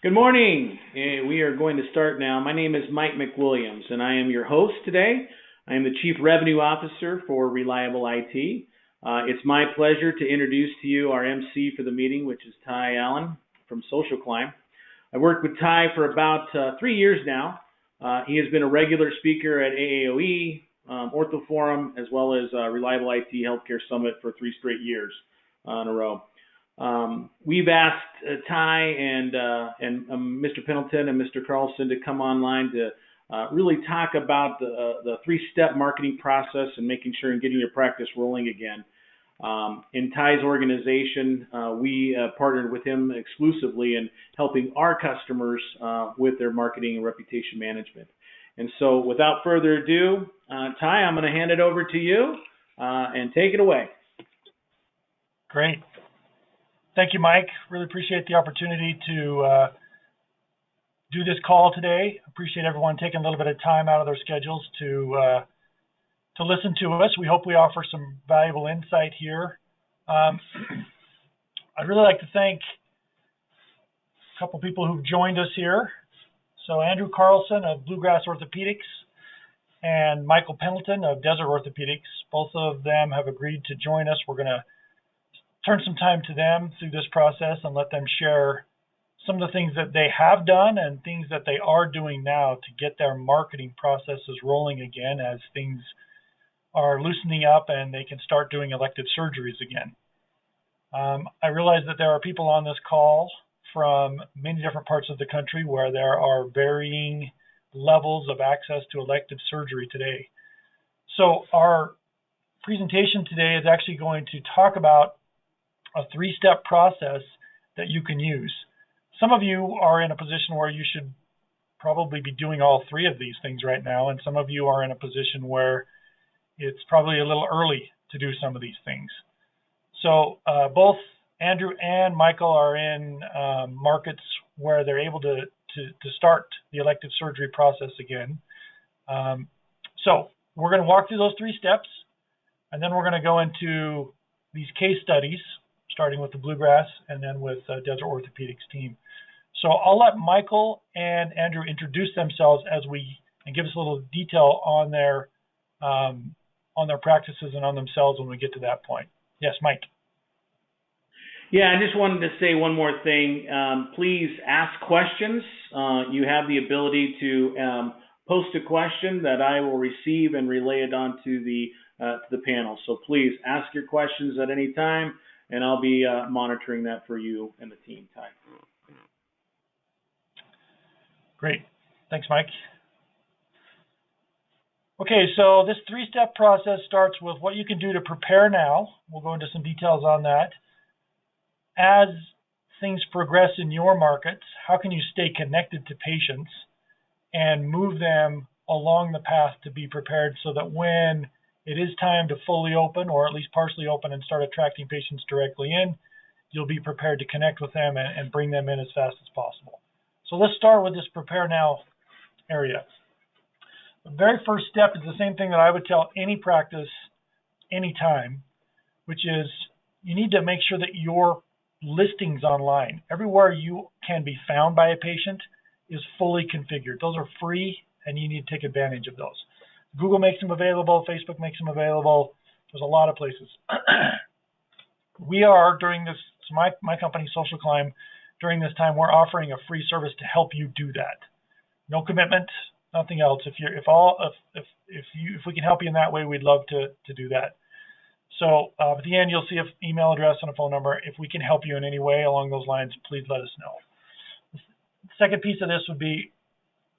Good morning. We are going to start now. My name is Mike McWilliams, and I am your host today. I am the Chief Revenue Officer for Reliable IT. It's my pleasure to introduce to you our MC for the meeting, which is Ty Allen from Social Climb. I've worked with Ty for about 3 years now. He has been a regular speaker at AAOE, Ortho Forum, as well as Reliable IT Healthcare Summit for 3 straight years in a row. We've asked Ty and Mr. Pendleton and Mr. Carlson to come online to really talk about the 3-step marketing process and making sure and getting your practice rolling again. In Ty's organization, we partnered with him exclusively in helping our customers with their marketing and reputation management. And so without further ado, Ty, I'm going to hand it over to you and take it away. Great. Thank you, Mike. Really appreciate the opportunity to do this call today. Appreciate everyone taking a little bit of time out of their schedules to listen to us. We hope we offer some valuable insight here. I'd really like to thank a couple people who've joined us here. So Andrew Carlson of Bluegrass Orthopedics and Michael Pendleton of Desert Orthopedics. Both of them have agreed to join us. We're going to turn some time to them through this process and let them share some of the things that they have done and things that they are doing now to get their marketing processes rolling again as things are loosening up and they can start doing elective surgeries again. I realize that there are people on this call from many different parts of the country where there are varying levels of access to elective surgery today. So our presentation today is actually going to talk about a 3-step process that you can use. Some of you are in a position where you should probably be doing all 3 of these things right now, and some of you are in a position where it's probably a little early to do some of these things. So both Andrew and Michael are in markets where they're able to start the elective surgery process again. So we're going to walk through those 3 steps, and then we're going to go into these case studies, starting with the Bluegrass and then with Desert Orthopedics team. So I'll let Michael and Andrew introduce themselves and give us a little detail on their practices and on themselves when we get to that point. Yes, Mike. Yeah, I just wanted to say one more thing. Please ask questions. You have the ability to post a question that I will receive and relay it on to the panel. So please ask your questions at any time, and I'll be monitoring that for you and the team, Ty. Great. Thanks, Mike. Okay, so this 3-step process starts with what you can do to prepare now. We'll go into some details on that. As things progress in your markets, how can you stay connected to patients and move them along the path to be prepared so that when it is time to fully open or at least partially open and start attracting patients directly in, you'll be prepared to connect with them and bring them in as fast as possible. So let's start with this prepare now area. The very first step is the same thing that I would tell any practice anytime, which is you need to make sure that your listings online, everywhere you can be found by a patient, is fully configured. Those are free and you need to take advantage of those. Google makes them available, Facebook makes them available. There's a lot of places. We are, during this, so my company, Social Climb, during this time, we're offering a free service to help you do that. No commitment, nothing else. If we can help you in that way, we'd love to do that. So at the end, you'll see an email address and a phone number. If we can help you in any way along those lines, please let us know. The second piece of this would be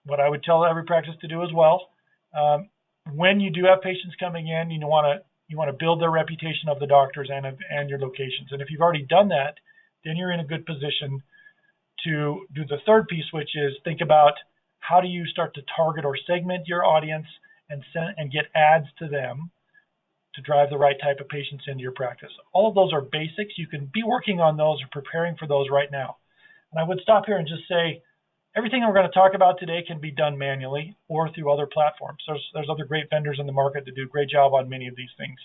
what I would tell every practice to do as well. When you do have patients coming in, you want to build their reputation of the doctors and your locations. And if you've already done that, then you're in a good position to do the third piece, which is think about how do you start to target or segment your audience and get ads to them to drive the right type of patients into your practice. All of those are basics. You can be working on those or preparing for those right now. And I would stop here and just say, everything we're going to talk about today can be done manually or through other platforms. There's other great vendors in the market that do a great job on many of these things.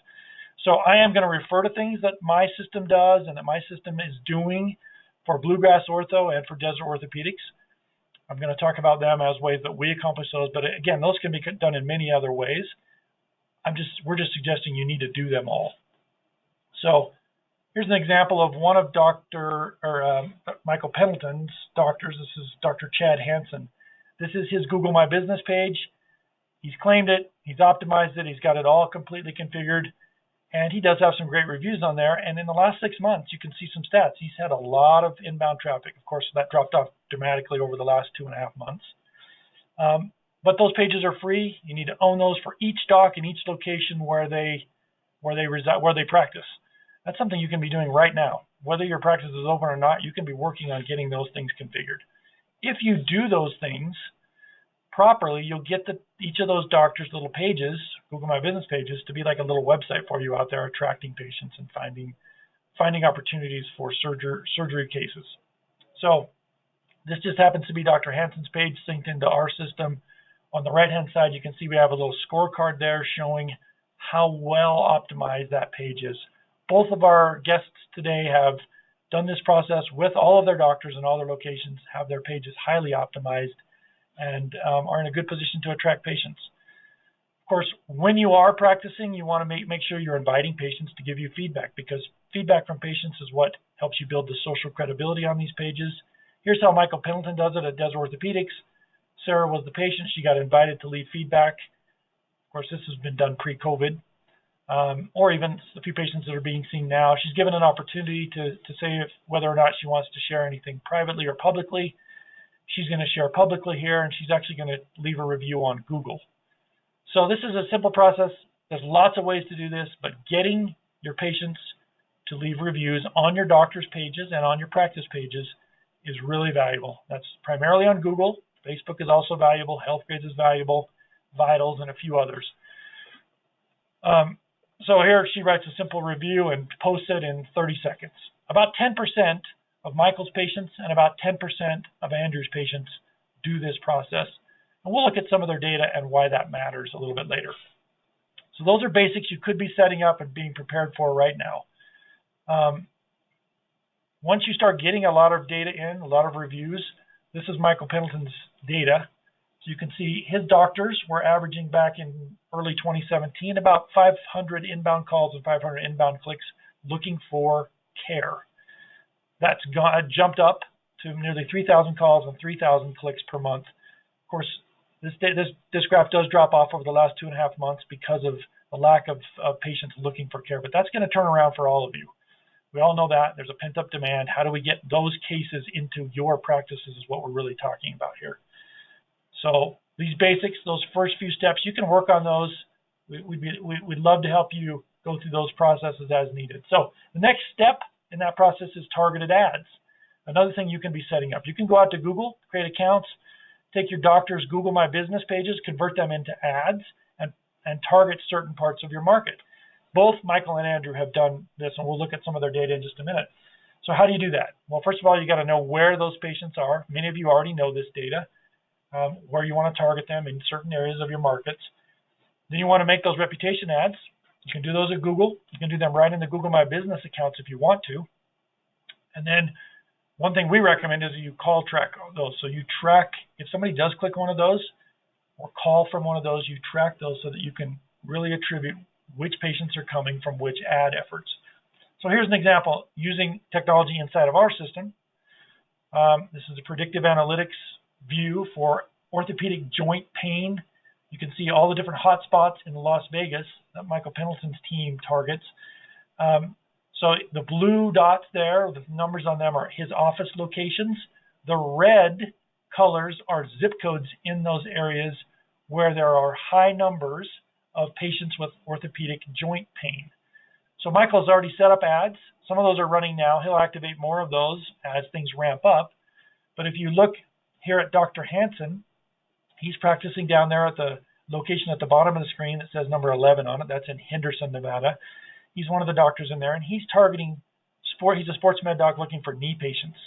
So I am going to refer to things that my system does and that my system is doing for Bluegrass Ortho and for Desert Orthopedics. I'm going to talk about them as ways that we accomplish those, but again, those can be done in many other ways. We're just suggesting you need to do them all. So here's an example of one of Michael Pendleton's doctors. This is Dr. Chad Hansen. This is his Google My Business page. He's claimed it, he's optimized it, he's got it all completely configured, and he does have some great reviews on there. And in the last 6 months, you can see some stats. He's had a lot of inbound traffic. Of course, that dropped off dramatically over the last 2.5 months. But those pages are free. You need to own those for each doc in each location where they reside, where they practice. That's something you can be doing right now. Whether your practice is open or not, you can be working on getting those things configured. If you do those things properly, you'll get each of those doctors' little pages, Google My Business pages, to be like a little website for you out there, attracting patients and finding opportunities for surgery cases. So this just happens to be Dr. Hansen's page synced into our system. On the right-hand side, you can see we have a little scorecard there showing how well optimized that page is. Both of our guests today have done this process with all of their doctors in all their locations, have their pages highly optimized, and are in a good position to attract patients. Of course, when you are practicing, you want to make sure you're inviting patients to give you feedback, because feedback from patients is what helps you build the social credibility on these pages. Here's how Michael Pendleton does it at Desert Orthopedics. Sarah was the patient. She got invited to leave feedback. Of course, this has been done pre-COVID, or even a few patients that are being seen now. She's given an opportunity to say whether or not she wants to share anything privately or publicly. She's going to share publicly here, and she's actually going to leave a review on Google. So this is a simple process. There's lots of ways to do this, but getting your patients to leave reviews on your doctor's pages and on your practice pages is really valuable. That's primarily on Google. Facebook is also valuable. Healthgrades is valuable. Vitals and a few others. So here she writes a simple review and posts it in 30 seconds. About 10% of Michael's patients and about 10% of Andrew's patients do this process. And we'll look at some of their data and why that matters a little bit later. So those are basics you could be setting up and being prepared for right now. Once you start getting a lot of data in, a lot of reviews, this is Michael Pendleton's data. So you can see his doctors were averaging back in early 2017 about 500 inbound calls and 500 inbound clicks looking for care. That's jumped up to nearly 3,000 calls and 3,000 clicks per month. Of course, this graph does drop off over the last 2.5 months because of the lack of patients looking for care, but that's going to turn around for all of you. We all know that. There's a pent-up demand. How do we get those cases into your practices is what we're really talking about here. So these basics, those first few steps, you can work on those. We'd love to help you go through those processes as needed. So the next step in that process is targeted ads. Another thing you can be setting up. You can go out to Google, create accounts, take your doctor's Google My Business pages, convert them into ads, and target certain parts of your market. Both Michael and Andrew have done this, and we'll look at some of their data in just a minute. So how do you do that? Well, first of all, you got to know where those patients are. Many of you already know this data, where you want to target them in certain areas of your markets. Then you want to make those reputation ads. You can do those at Google. You can do them right in the Google My Business accounts if you want to. And then one thing we recommend is you call track those. So you track, if somebody does click one of those or call from one of those, you track those so that you can really attribute which patients are coming from which ad efforts. So here's an example using technology inside of our system. This is a predictive analytics view for orthopedic joint pain. You can see all the different hotspots in Las Vegas that Michael Pendleton's team targets. So the blue dots there, the numbers on them are his office locations. The red colors are zip codes in those areas where there are high numbers of patients with orthopedic joint pain. So Michael's already set up ads. Some of those are running now. He'll activate more of those as things ramp up. But if you look here at Dr. Hansen, he's practicing down there at the location at the bottom of the screen that says number 11 on it. That's in Henderson, Nevada. He's one of the doctors in there, and he's targeting sport. He's a sports med doc looking for knee patients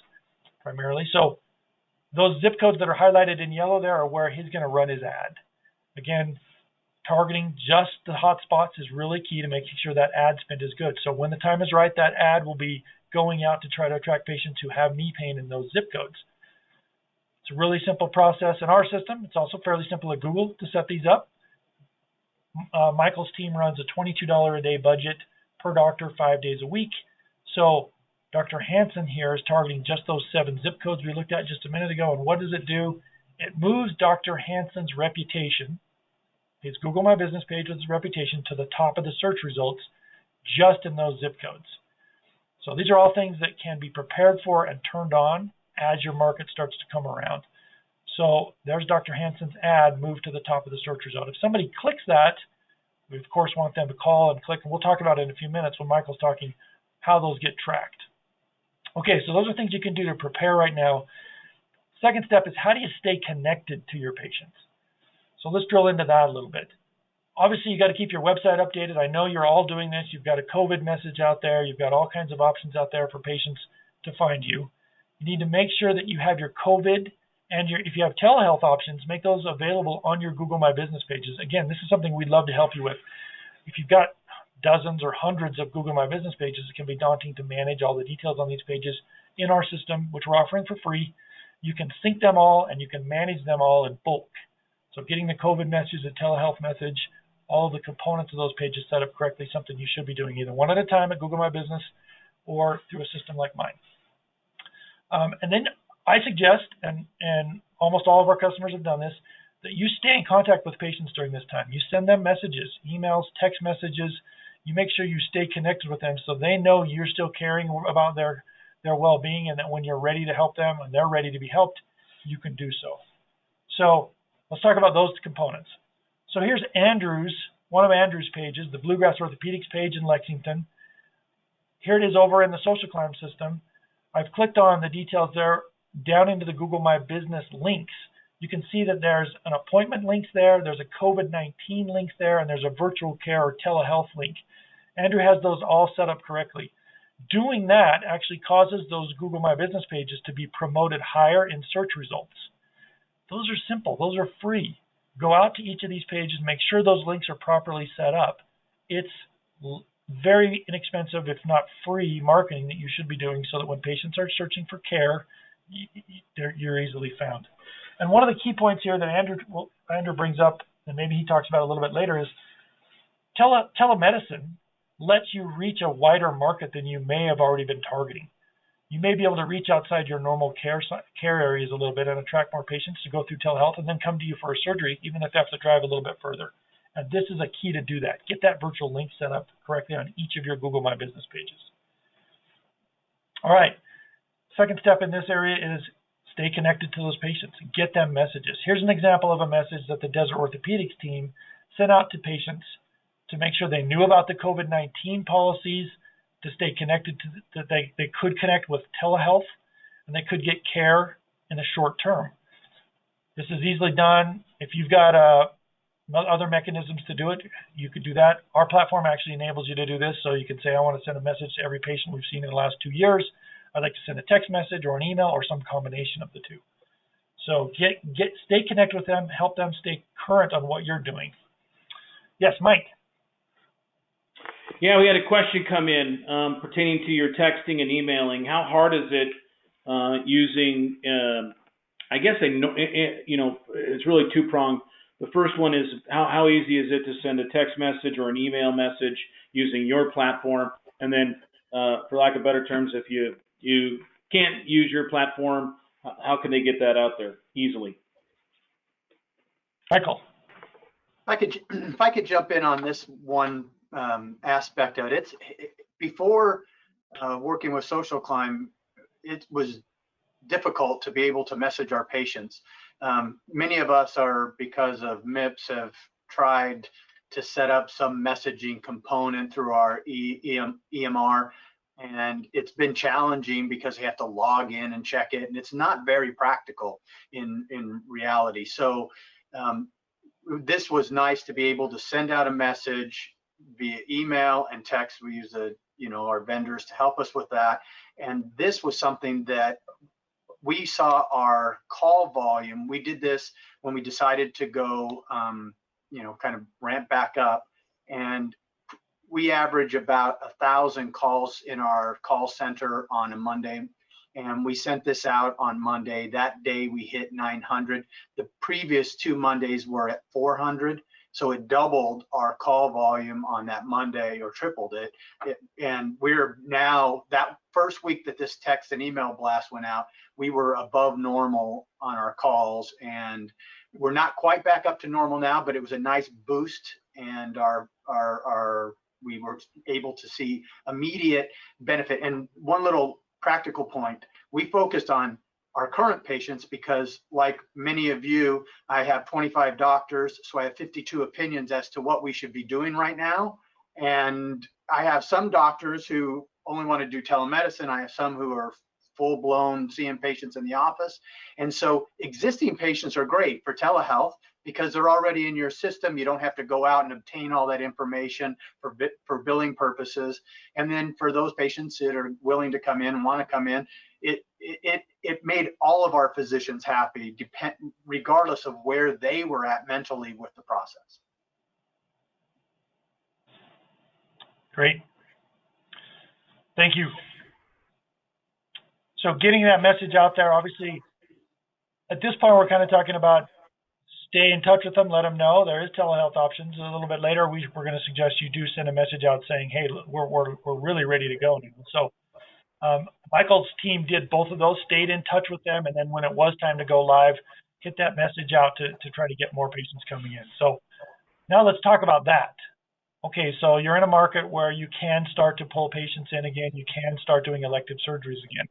primarily. So those zip codes that are highlighted in yellow there are where he's going to run his ad. Again, targeting just the hot spots is really key to making sure that ad spend is good. So when the time is right, that ad will be going out to try to attract patients who have knee pain in those zip codes. It's a really simple process in our system. It's also fairly simple at Google to set these up. Michael's team runs a $22 a day budget per doctor, 5 days a week. So Dr. Hansen here is targeting just those 7 zip codes we looked at just a minute ago. And what does it do? It moves Dr. Hansen's reputation, his Google My Business page with his reputation, to the top of the search results just in those zip codes. So these are all things that can be prepared for and turned on as your market starts to come around. So there's Dr. Hansen's ad moved to the top of the search result. If somebody clicks that, we of course want them to call and click, and we'll talk about it in a few minutes when Michael's talking how those get tracked. Okay, so those are things you can do to prepare right now. Second step is, how do you stay connected to your patients? So let's drill into that a little bit. Obviously, you got to keep your website updated. I know you're all doing this. You've got a COVID message out there. You've got all kinds of options out there for patients to find you. You need to make sure that you have your COVID and if you have telehealth options, make those available on your Google My Business pages. Again, this is something we'd love to help you with. If you've got dozens or hundreds of Google My Business pages, it can be daunting to manage all the details on these pages. In our system, which we're offering for free, you can sync them all and you can manage them all in bulk. So getting the COVID message, the telehealth message, all of the components of those pages set up correctly, something you should be doing either one at a time at Google My Business or through a system like mine. And then I suggest, and almost all of our customers have done this, that you stay in contact with patients during this time. You send them messages, emails, text messages. You make sure you stay connected with them so they know you're still caring about their well-being, and that when you're ready to help them and they're ready to be helped, you can do so. So let's talk about those components. So here's Andrew's, one of Andrew's pages, the Bluegrass Orthopedics page in Lexington. Here it is over in the Social Climb system. I've clicked on the details there down into the Google My Business links. You can see that there's an appointment link there, there's a COVID-19 link there, and there's a virtual care or telehealth link. Andrew has those all set up correctly. Doing that actually causes those Google My Business pages to be promoted higher in search results. Those are simple, those are free. Go out to each of these pages, make sure those links are properly set up. It's very inexpensive, if not free, marketing that you should be doing so that when patients are searching for care, you're easily found. And one of the key points here that Andrew brings up, and maybe he talks about a little bit later, is telemedicine lets you reach a wider market than you may have already been targeting. You may be able to reach outside your normal care areas a little bit and attract more patients to go through telehealth and then come to you for a surgery, even if they have to drive a little bit further. And this is a key to do that. Get that virtual link set up correctly on each of your Google My Business pages. All right. Second step in this area is stay connected to those patients. Get them messages. Here's an example of a message that the Desert Orthopedics team sent out to patients to make sure they knew about the COVID-19 policies, to stay connected to that they could connect with telehealth and they could get care in the short term. This is easily done. If you've got other mechanisms to do it, you could do that. Our platform actually enables you to do this. So you can say, I want to send a message to every patient we've seen in the last 2 years. I'd like to send a text message or an email or some combination of the two. So stay connected with them, help them stay current on what you're doing. Yes, Mike. Yeah, we had a question come in pertaining to your texting and emailing. How hard is it using? I guess it's really two-pronged. The first one is how easy is it to send a text message or an email message using your platform? And then, for lack of better terms, if you can't use your platform, how can they get that out there easily? Michael. If I could jump in on this one aspect of it. Before working with Social Climb, it was difficult to be able to message our patients. Many of us are, because of MIPS, have tried to set up some messaging component through our EMR, and it's been challenging because you have to log in and check it, and it's not very practical in reality. So this was nice to be able to send out a message via email and text. We use our vendors to help us with that. And this was something that we saw our call volume. We did this when we decided to go kind of ramp back up. And we average about 1,000 calls in our call center on a Monday. And we sent this out on Monday. That day we hit 900. The previous 2 Mondays were at 400. So it doubled our call volume on that Monday, or tripled it. And we're now, that first week that this text and email blast went out, we were above normal on our calls. And we're not quite back up to normal now, but it was a nice boost. And we were able to see immediate benefit. And one little practical point, we focused on our current patients because, like many of you, I have 25 doctors, so I have 52 opinions as to what we should be doing right now. And I have some doctors who only want to do telemedicine. I have some who are full-blown seeing patients in the office. And so existing patients are great for telehealth because they're already in your system. You don't have to go out and obtain all that information for billing purposes. And then for those patients that are willing to come in and want to come in, it made all of our physicians happy, regardless of where they were at mentally with the process. Great. Thank you. So getting that message out there, obviously, at this point, we're kind of talking about stay in touch with them, let them know there is telehealth options. A little bit later, we're going to suggest you do send a message out saying, hey, we're really ready to go now. So Michael's team did both of those, stayed in touch with them, and then when it was time to go live, hit that message out to try to get more patients coming in. So now let's talk about that. Okay, so you're in a market where you can start to pull patients in again. You can start doing elective surgeries again.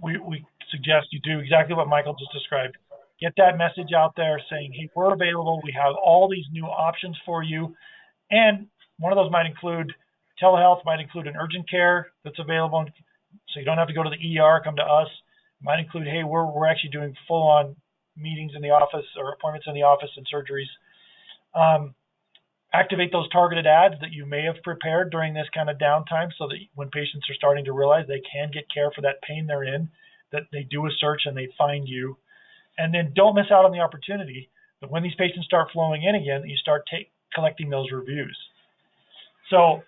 We suggest you do exactly what Michael just described. Get that message out there saying, hey, we're available. We have all these new options for you. And one of those might include telehealth, might include an urgent care that's available. So you don't have to go to the ER, come to us. It might include, hey, we're actually doing full-on meetings in the office or appointments in the office and surgeries. Activate those targeted ads that you may have prepared during this kind of downtime so that when patients are starting to realize they can get care for that pain they're in, that they do a search and they find you. And then don't miss out on the opportunity that when these patients start flowing in again, that you start collecting those reviews. So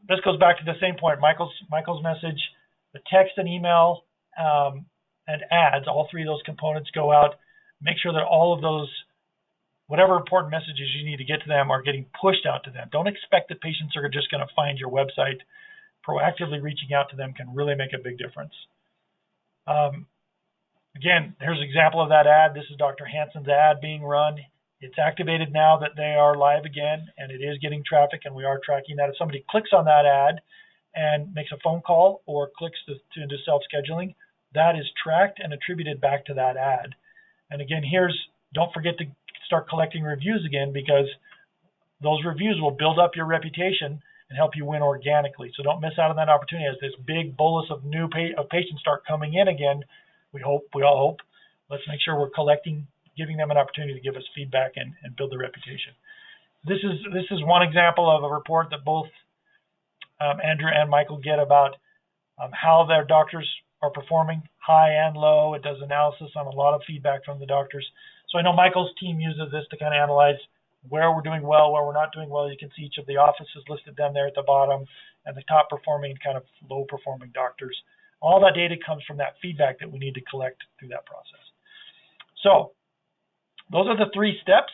this goes back to the same point, Michael's message, the text and email and ads, all three of those components go out. Make sure that all of those, whatever important messages you need to get to them, are getting pushed out to them. Don't expect that patients are just going to find your website. Proactively reaching out to them can really make a big difference. Again, here's an example of that ad. This is Dr. Hansen's ad being run. It's activated now that they are live again, and it is getting traffic, and we are tracking that. If somebody clicks on that ad and makes a phone call or clicks into self-scheduling, that is tracked and attributed back to that ad. And again, don't forget to start collecting reviews again, because those reviews will build up your reputation and help you win organically. So don't miss out on that opportunity as this big bolus of new patients start coming in again. We all hope. Let's make sure we're collecting, giving them an opportunity to give us feedback and build their reputation. This is one example of a report that both Andrew and Michael get about how their doctors are performing, high and low. It does analysis on a lot of feedback from the doctors. So I know Michael's team uses this to kind of analyze where we're doing well, where we're not doing well. You can see each of the offices listed down there at the bottom, and the top performing, kind of low performing doctors. All that data comes from that feedback that we need to collect through that process. So those are the 3 steps.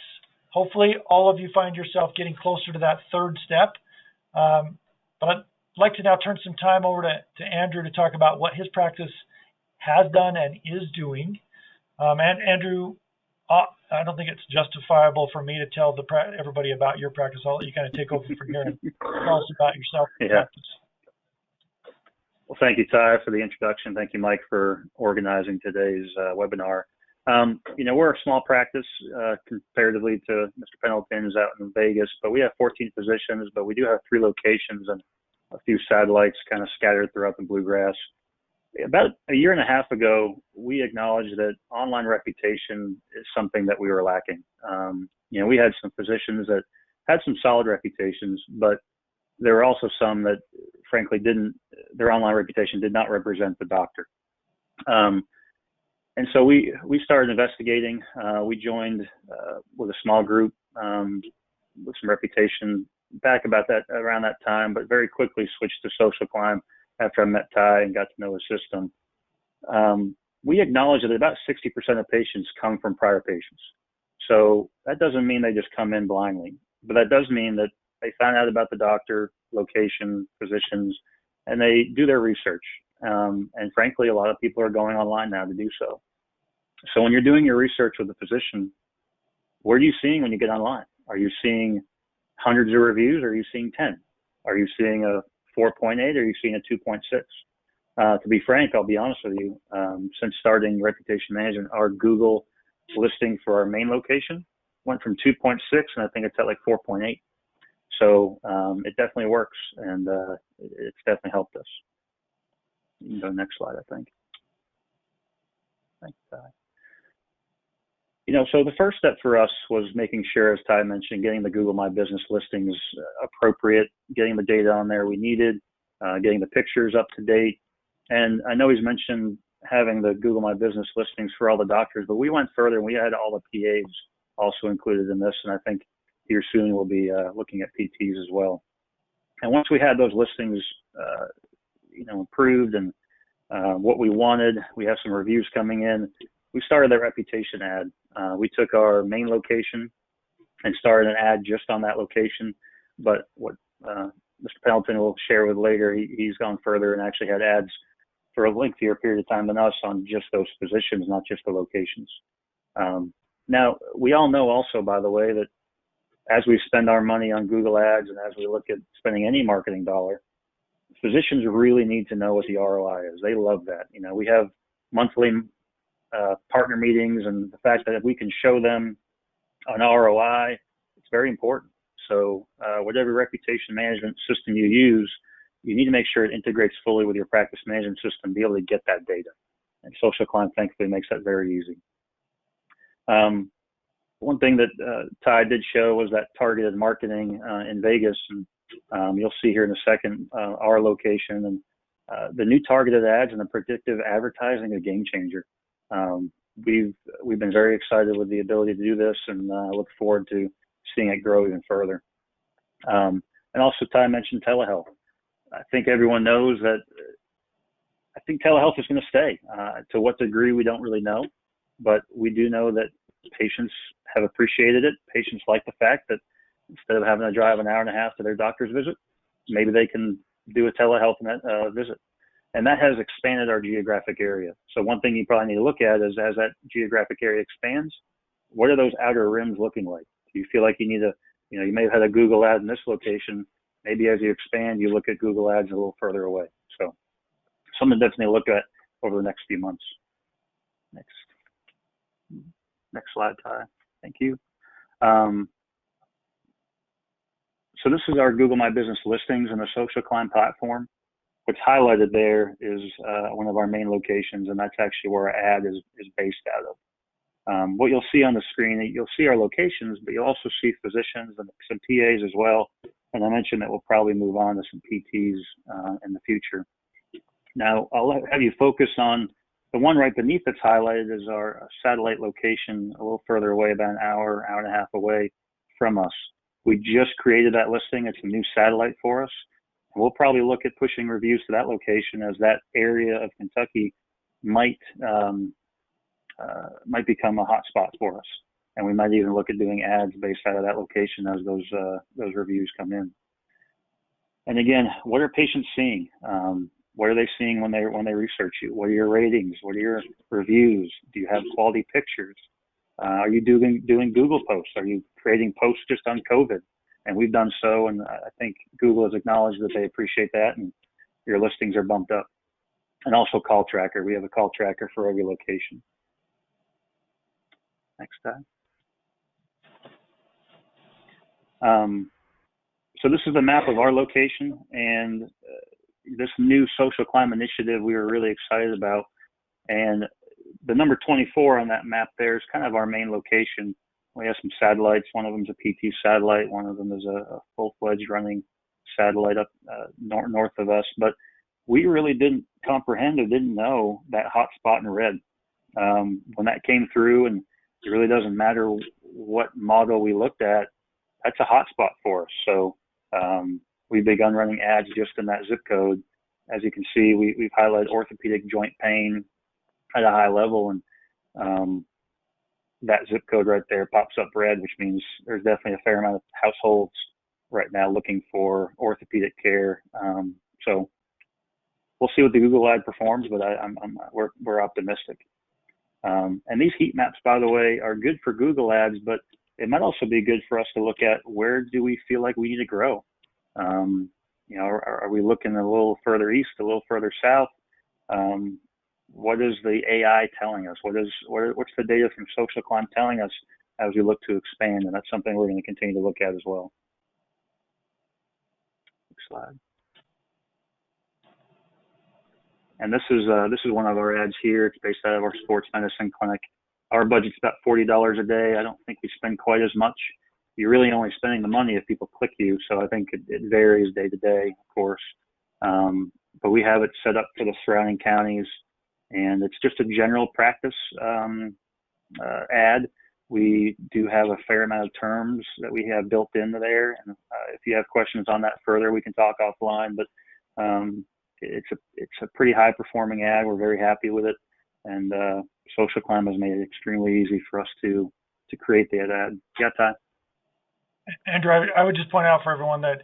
Hopefully all of you find yourself getting closer to that 3rd step. But I'd like to now turn some time over to Andrew to talk about what his practice has done and is doing. And Andrew, I don't think it's justifiable for me to tell everybody about your practice. I'll let you kind of take over from here and tell us about yourself. Yeah. Well, thank you, Ty, for the introduction. Thank you, Mike, for organizing today's webinar. We're a small practice comparatively to Mr. Pendleton's out in Vegas, but we have 14 physicians, but we do have 3 locations and a few satellites kind of scattered throughout the Bluegrass. About a year and a half ago, we acknowledged that online reputation is something that we were lacking. We had some physicians that had some solid reputations, but there were also some that frankly their online reputation did not represent the doctor. And And so we started investigating. We joined with a small group with some reputation back around that time, but very quickly switched to social climb after I met Ty and got to know his system. We acknowledge that about 60% of patients come from prior patients. So that doesn't mean they just come in blindly, but that does mean that they find out about the doctor, location, physicians, and they do their research. And frankly, a lot of people are going online now to do so. So when you're doing your research with a physician, what are you seeing when you get online? Are you seeing hundreds of reviews, or are you seeing 10? Are you seeing a 4.8, or are you seeing a 2.6? To be frank, I'll be honest with you, since starting reputation management, our Google listing for our main location went from 2.6, and I think it's at like 4.8. So it definitely works, and it's definitely helped us. You can go next slide, I think. Thanks, Ty. So the first step for us was making sure, as Ty mentioned, getting the Google My Business listings appropriate, getting the data on there we needed, getting the pictures up to date. And I know he's mentioned having the Google My Business listings for all the doctors, but we went further and we had all the PAs also included in this. And I think here soon we'll be looking at PTs as well. And once we had those listings, improved and what we wanted, we have some reviews coming in. We started that reputation ad. We took our main location and started an ad just on that location. But what Mr. Pendleton will share with later, he's gone further and actually had ads for a lengthier period of time than us on just those positions, not just the locations. Now, we all know also, by the way, that as we spend our money on Google ads and as we look at spending any marketing dollar, physicians really need to know what the ROI is. They love that. We have monthly partner meetings, and the fact that if we can show them an ROI, it's very important. So whatever reputation management system you use, you need to make sure it integrates fully with your practice management system, be able to get that data. And Social Climb, thankfully, makes that very easy. One thing that Ty did show was that targeted marketing in Vegas, and you'll see here in a second our location, and the new targeted ads and the predictive advertising, a game changer. We've been very excited with the ability to do this, and look forward to seeing it grow even further. And also, Ty mentioned telehealth. I think everyone knows that I think telehealth is going to stay. To what degree, we don't really know, but we do know that patients have appreciated it. Patients like the fact that instead of having to drive an hour and a half to their doctor's visit, maybe they can do a telehealth visit. And that has expanded our geographic area. So one thing you probably need to look at is, as that geographic area expands, what are those outer rims looking like? Do you feel like you need you may have had a Google ad in this location. Maybe as you expand, you look at Google ads a little further away. So something to definitely look at over the next few months. Next slide, Ty. Thank you. So this is our Google My Business listings in the Social Climb platform. What's highlighted there is one of our main locations, and that's actually where our ad is based out of. What you'll see on the screen, you'll see our locations, but you'll also see physicians and some PAs as well. And I mentioned that we'll probably move on to some PTs in the future. Now, I'll have you focus on the one right beneath that's highlighted is our satellite location a little further away, about an hour and a half away from us. We just created that listing. It's a new satellite for us. We'll probably look at pushing reviews to that location, as that area of Kentucky might become a hot spot for us. And we might even look at doing ads based out of that location as those reviews come in. And again, what are patients seeing? What are they seeing when they research you? What are your ratings? What are your reviews? Do you have quality pictures? Are you doing Google posts? Are you creating posts just on COVID? And we've done so, and I think Google has acknowledged that they appreciate that, and your listings are bumped up. And also call tracker. We have a call tracker for every location. Next time. So this is the map of our location, and this new Social Climb initiative we were really excited about. And the number 24 on that map there is kind of our main location. We have some satellites. One of them is a PT satellite. One of them is a full-fledged running satellite up north of us. But we really didn't comprehend or didn't know that hot spot in red. when that came through, and it really doesn't matter what model we looked at, that's a hot spot for us. So we've begun running ads just in that zip code. As you can see, we've highlighted orthopedic joint pain at a high level, and that zip code right there pops up red, which means there's definitely a fair amount of households right now looking for orthopedic care. So we'll see what the Google ad performs, but we're optimistic. And these heat maps, by the way, are good for Google ads, but it might also be good for us to look at where do we feel like we need to grow. Are we looking a little further east, a little further south? What is the AI telling us? What's the data from Social Climb telling us as we look to expand? And that's something we're going to continue to look at as well. Next slide. And this is one of our ads here. It's based out of our sports medicine clinic. Our budget's about $40 a day. I don't think we spend quite as much. You're really only spending the money if people click you. So I think it varies day to day, of course. But we have it set up for the surrounding counties, and it's just a general practice ad. We do have a fair amount of terms that we have built into there. And if you have questions on that further, we can talk offline. But it's a pretty high performing ad. We're very happy with it, and Social Climb has made it extremely easy for us to create that ad. Yeah, Ty? Andrew, I would just point out for everyone that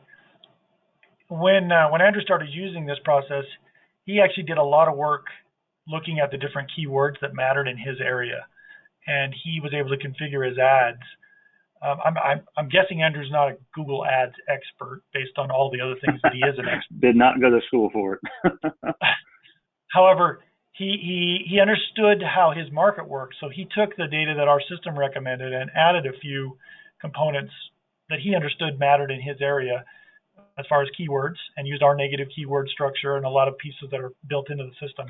when Andrew started using this process, he actually did a lot of work looking at the different keywords that mattered in his area, and he was able to configure his ads. I'm guessing Andrew's not a Google Ads expert based on all the other things that he is an expert. Did not go to school for it. However, he understood how his market works, so he took the data that our system recommended and added a few components that he understood mattered in his area as far as keywords, and used our negative keyword structure and a lot of pieces that are built into the system.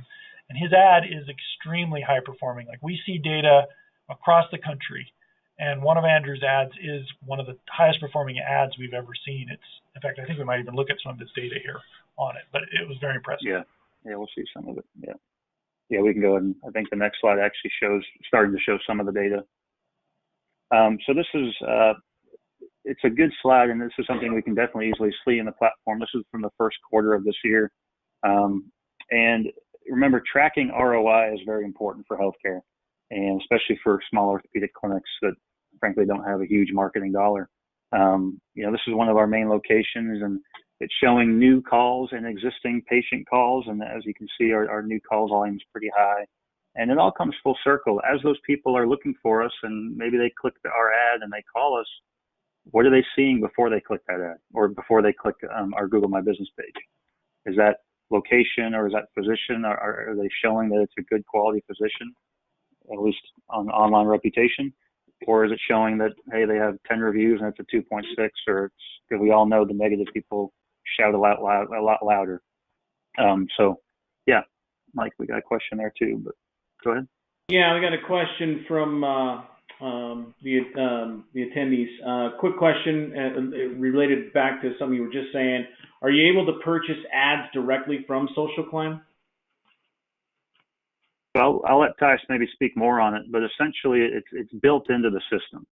And his ad is extremely high performing. Like, we see data across the country, and one of Andrew's ads is one of the highest performing ads we've ever seen. In fact, I think we might even look at some of this data here on it, but it was very impressive. Yeah, we'll see some of it. Yeah, we can go ahead, and I think the next slide actually starting to show some of the data. So this is, it's a good slide, and this is something we can definitely easily see in the platform. This is from the first quarter of this year. And remember, tracking ROI is very important for healthcare, and especially for small orthopedic clinics that frankly don't have a huge marketing dollar. This is one of our main locations, and it's showing new calls and existing patient calls. And as you can see, our new calls volume is pretty high. And it all comes full circle. As those people are looking for us, and maybe they click our ad and they call us, what are they seeing before they click that ad, or before they click our Google My Business page? Is that location, or is that physician? Are they showing that it's a good quality physician, at least on online reputation? Or is it showing that, hey, they have 10 reviews and it's a 2.6, or it's, because we all know the negative people shout a lot louder. So yeah, Mike, we got a question there too, but go ahead. Yeah, we got a question from the attendees. Quick question related back to something you were just saying. Are you able to purchase ads directly from Social Climb? Well, I'll let Tice maybe speak more on it, but essentially it's built into the system.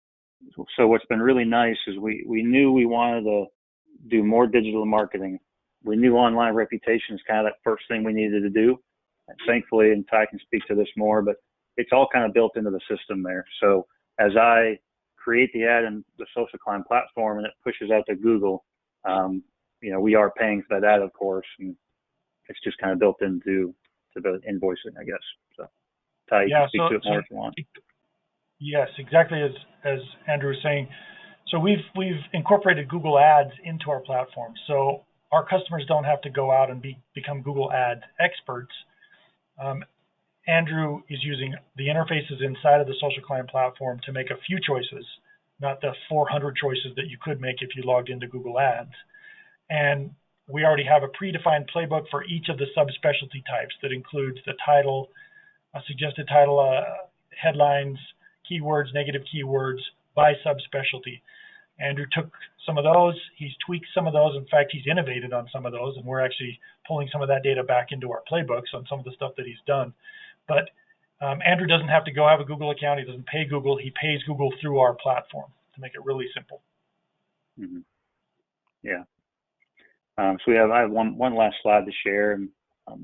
So what's been really nice is we knew we wanted to do more digital marketing. We knew online reputation is kind of that first thing we needed to do. And thankfully, and Ty can speak to this more, but it's all kind of built into the system there. So as I create the ad in the Social Climb platform and it pushes out to Google, we are paying for that ad, of course, and it's just kind of built into the invoicing, I guess. So Ty, you can speak to it more if you want. Yes, exactly as Andrew was saying. So we've incorporated Google Ads into our platform, so our customers don't have to go out and become Google Ad experts. Andrew is using the interfaces inside of the Social Climb platform to make a few choices, not the 400 choices that you could make if you logged into Google Ads. And we already have a predefined playbook for each of the subspecialty types that includes the title, a suggested title, headlines, keywords, negative keywords by subspecialty. Andrew took some of those, he's tweaked some of those. In fact, he's innovated on some of those, and we're actually pulling some of that data back into our playbooks on some of the stuff that he's done. But Andrew doesn't have to go have a Google account. He doesn't pay Google. He pays Google through our platform to make it really simple. Mm-hmm. Yeah. So I have one last slide to share, and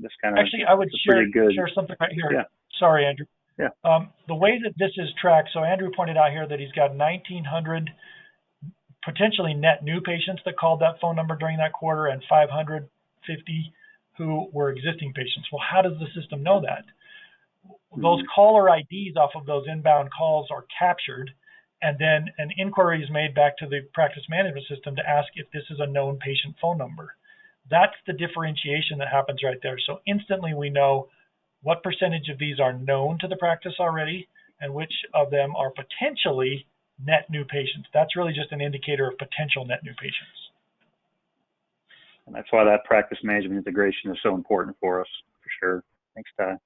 this kind of actually I would share something right here. Yeah. Sorry, Andrew. Yeah. The way that this is tracked. So Andrew pointed out here that he's got 1,900 potentially net new patients that called that phone number during that quarter, and 550 who were existing patients. Well, how does the system know that? Those caller IDs off of those inbound calls are captured, and then an inquiry is made back to the practice management system to ask if this is a known patient phone number. That's the differentiation that happens right there. So instantly we know what percentage of these are known to the practice already and which of them are potentially net new patients. That's really just an indicator of potential net new patients. And that's why that practice management integration is so important for us, for sure. Thanks, Ty.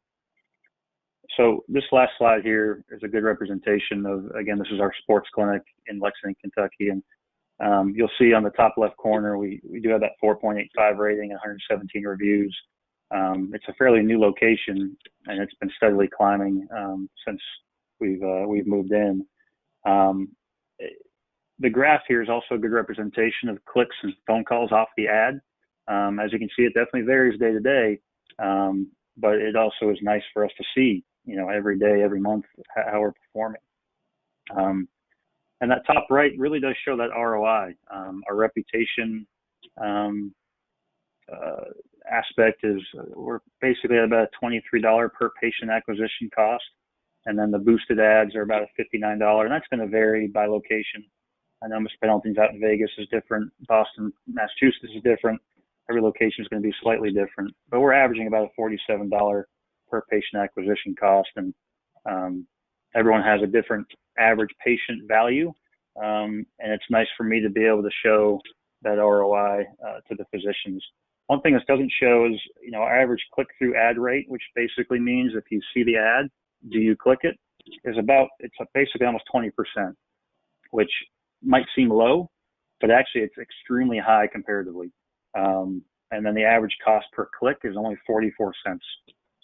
So this last slide here is a good representation of, again, this is our sports clinic in Lexington, Kentucky. And you'll see on the top left corner, we do have that 4.85 rating and 117 reviews. It's a fairly new location, and it's been steadily climbing since we've moved in. The graph here is also a good representation of clicks and phone calls off the ad. As you can see, it definitely varies day to day, but it also is nice for us to see, every day, every month, how we're performing. And that top right really does show that ROI. Our reputation aspect is we're basically at about a $23 per patient acquisition cost. And then the boosted ads are about a $59, and that's going to vary by location. I know Mr. Pendleton's out in Vegas is different. Boston, Massachusetts is different. Every location is going to be slightly different, but we're averaging about a $47 per patient acquisition cost, and everyone has a different average patient value, and it's nice for me to be able to show that ROI to the physicians. One thing this doesn't show is, our average click-through ad rate, which basically means if you see the ad, do you click it, is it's basically almost 20%, which might seem low, but actually it's extremely high comparatively. And then the average cost per click is only 44 cents.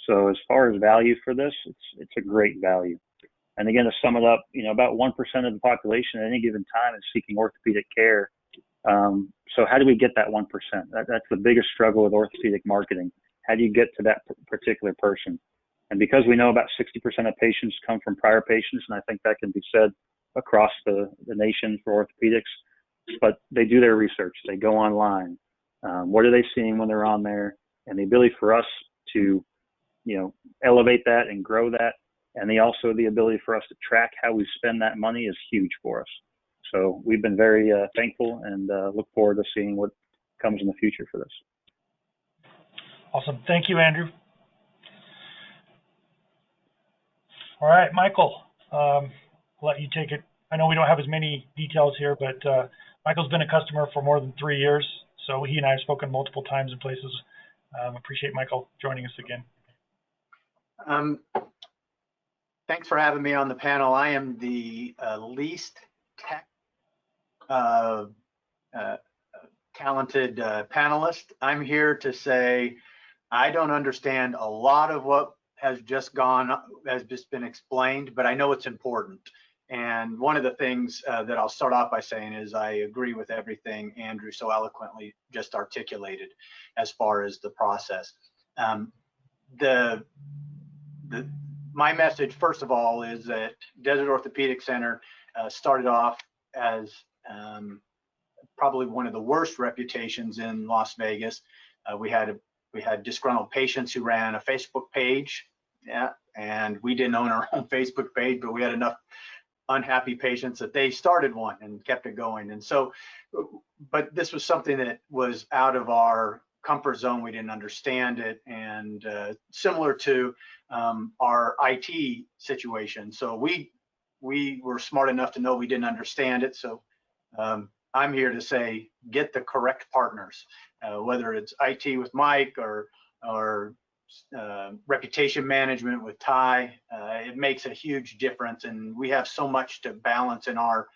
So as far as value for this, it's a great value. And again, to sum it up, about 1% of the population at any given time is seeking orthopedic care. So how do we get that 1%? That's the biggest struggle with orthopedic marketing. How do you get to that particular person? And because we know about 60% of patients come from prior patients, and I think that can be said across the nation for orthopedics, but they do their research. They go online. What are they seeing when they're on there? And the ability for us to, elevate that and grow that, and the ability for us to track how we spend that money is huge for us. So we've been very thankful and look forward to seeing what comes in the future for this. Awesome. Thank you, Andrew. All right, Michael, I'll let you take it. I know we don't have as many details here, but Michael's been a customer for more than 3 years, so he and I have spoken multiple times in places. Appreciate Michael joining us again. Thanks for having me on the panel. I am the least tech talented panelist. I'm here to say I don't understand a lot of what has just been explained, but I know it's important. And one of the things that I'll start off by saying is I agree with everything Andrew so eloquently just articulated as far as the process. My message, first of all, is that Desert Orthopedic Center started off as probably one of the worst reputations in Las Vegas. We had disgruntled patients who ran a Facebook page, and we didn't own our own Facebook page, but we had enough unhappy patients that they started one and kept it going. And so, but this was something that was out of our comfort zone. We didn't understand it, and similar to our IT situation. So we were smart enough to know we didn't understand it. So I'm here to say, get the correct partners, whether it's IT with Mike or reputation management with Ty. It makes a huge difference, and we have so much to balance in our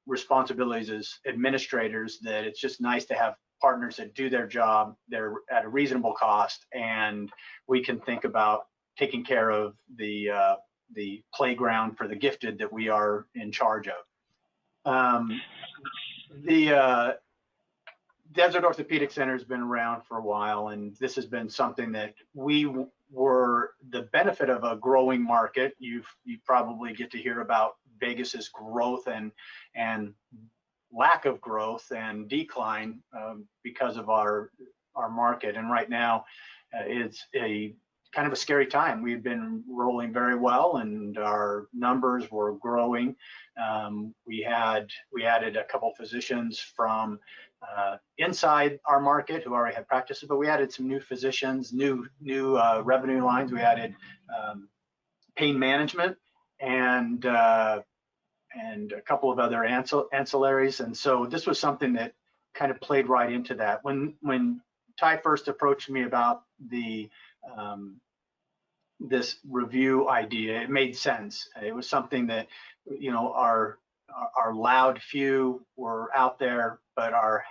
responsibilities as administrators that it's just nice to have partners that do their job. They're at a reasonable cost, and we can think about taking care of the playground for the gifted that we are in charge of. The Desert Orthopedic Center has been around for a while, and this has been something that we were the benefit of a growing market. You probably get to hear about Vegas's growth and lack of growth and decline because of our market. And right now, it's a kind of a scary time. We've been rolling very well, and our numbers were growing. We added a couple physicians from inside our market who already had practices, but we added some new physicians, new revenue lines. We added pain management and a couple of other ancillaries. And so this was something that kind of played right into that. When Ty first approached me about this review idea, it made sense. It was something that, you know, our loud few were out there, but our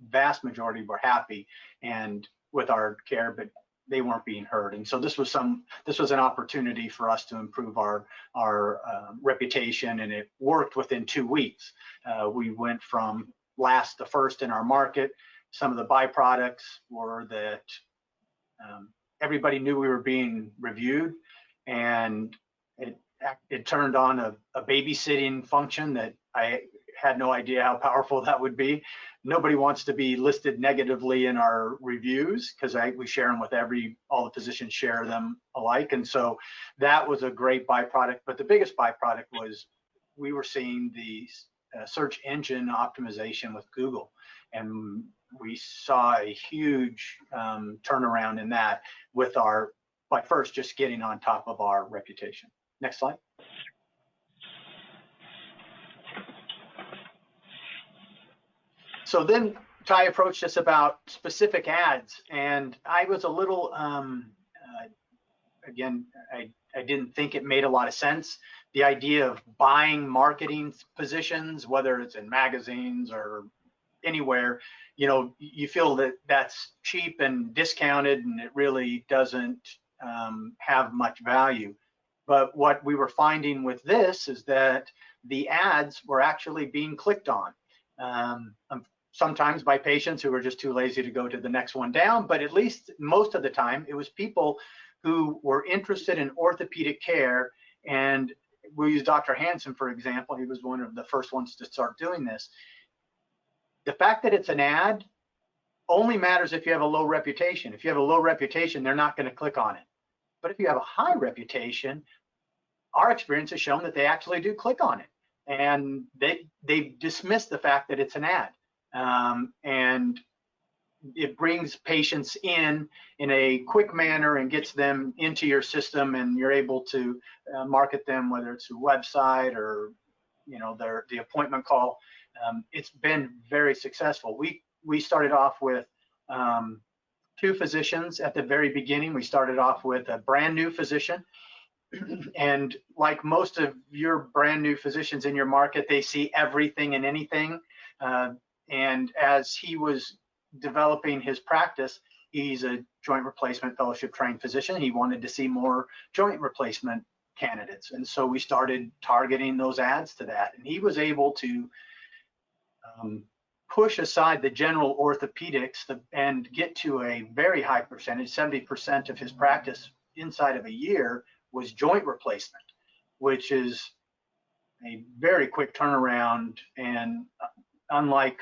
vast majority were happy and with our care, but they weren't being heard. And so this was an opportunity for us to improve our reputation, and it worked within 2 weeks. We went from last to first in our market. Some of the byproducts were that everybody knew we were being reviewed, and it turned on a babysitting function that I had no idea how powerful that would be. Nobody wants to be listed negatively in our reviews because we share them with all the physicians share them alike. And so that was a great byproduct. But the biggest byproduct was we were seeing the search engine optimization with Google. And we saw a huge turnaround in that by first just getting on top of our reputation. Next slide. So then Ty approached us about specific ads, and I was a little, again, I didn't think it made a lot of sense. The idea of buying marketing positions, whether it's in magazines or anywhere, you know, you feel that that's cheap and discounted, and it really doesn't have much value. But what we were finding with this is that the ads were actually being clicked on. Sometimes by patients who were just too lazy to go to the next one down, but at least most of the time it was people who were interested in orthopedic care. And we'll use Dr. Hansen, for example. He was one of the first ones to start doing this. The fact that it's an ad only matters if you have a low reputation. If you have a low reputation, they're not going to click on it. But if you have a high reputation, our experience has shown that they actually do click on it, and they dismiss the fact that it's an ad. And it brings patients in a quick manner and gets them into your system, and you're able to market them, whether it's a website or, you know, the appointment call. It's been very successful. We started off with 2 physicians at the very beginning. We started off with a brand new physician. And like most of your brand new physicians in your market, they see everything and anything. And as he was developing his practice, he's a joint replacement fellowship trained physician. He wanted to see more joint replacement candidates. And so we started targeting those ads to that. And he was able to push aside the general orthopedics and get to a very high percentage. 70% of his practice inside of a year was joint replacement, which is a very quick turnaround, and unlike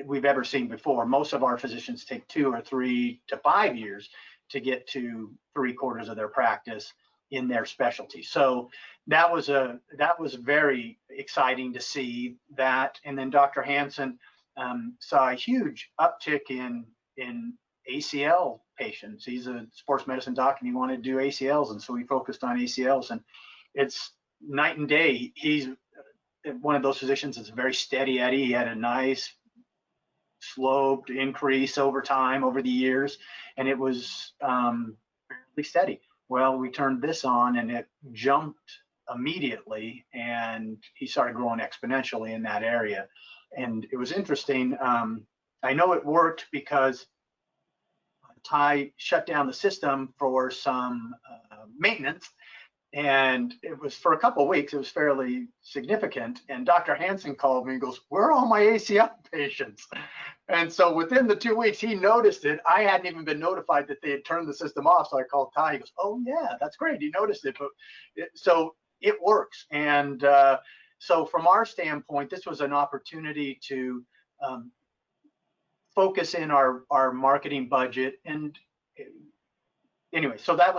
we've ever seen before. Most of our physicians take 2 or 3 to 5 years to get to 3/4 of their practice in their specialty. So that was very exciting to see that. And then Dr. Hansen saw a huge uptick in ACL patients. He's a sports medicine doc, and he wanted to do ACLs, and so we focused on ACLs, and it's night and day. He's one of those physicians that's very steady Eddie. He had a nice sloped increase over time, over the years, and it was fairly steady. Well, we turned this on, and it jumped immediately, and he started growing exponentially in that area. And it was interesting. I know it worked because Ty shut down the system for some maintenance. And it was for a couple of weeks, it was fairly significant. And Dr. Hansen called me and goes, "Where are all my ACL patients?" And so within the 2 weeks, he noticed it. I hadn't even been notified that they had turned the system off. So I called Ty. He goes, "Oh, yeah, that's great. He noticed it." But so it works. And so from our standpoint, this was an opportunity to focus in our marketing budget. And anyway, so that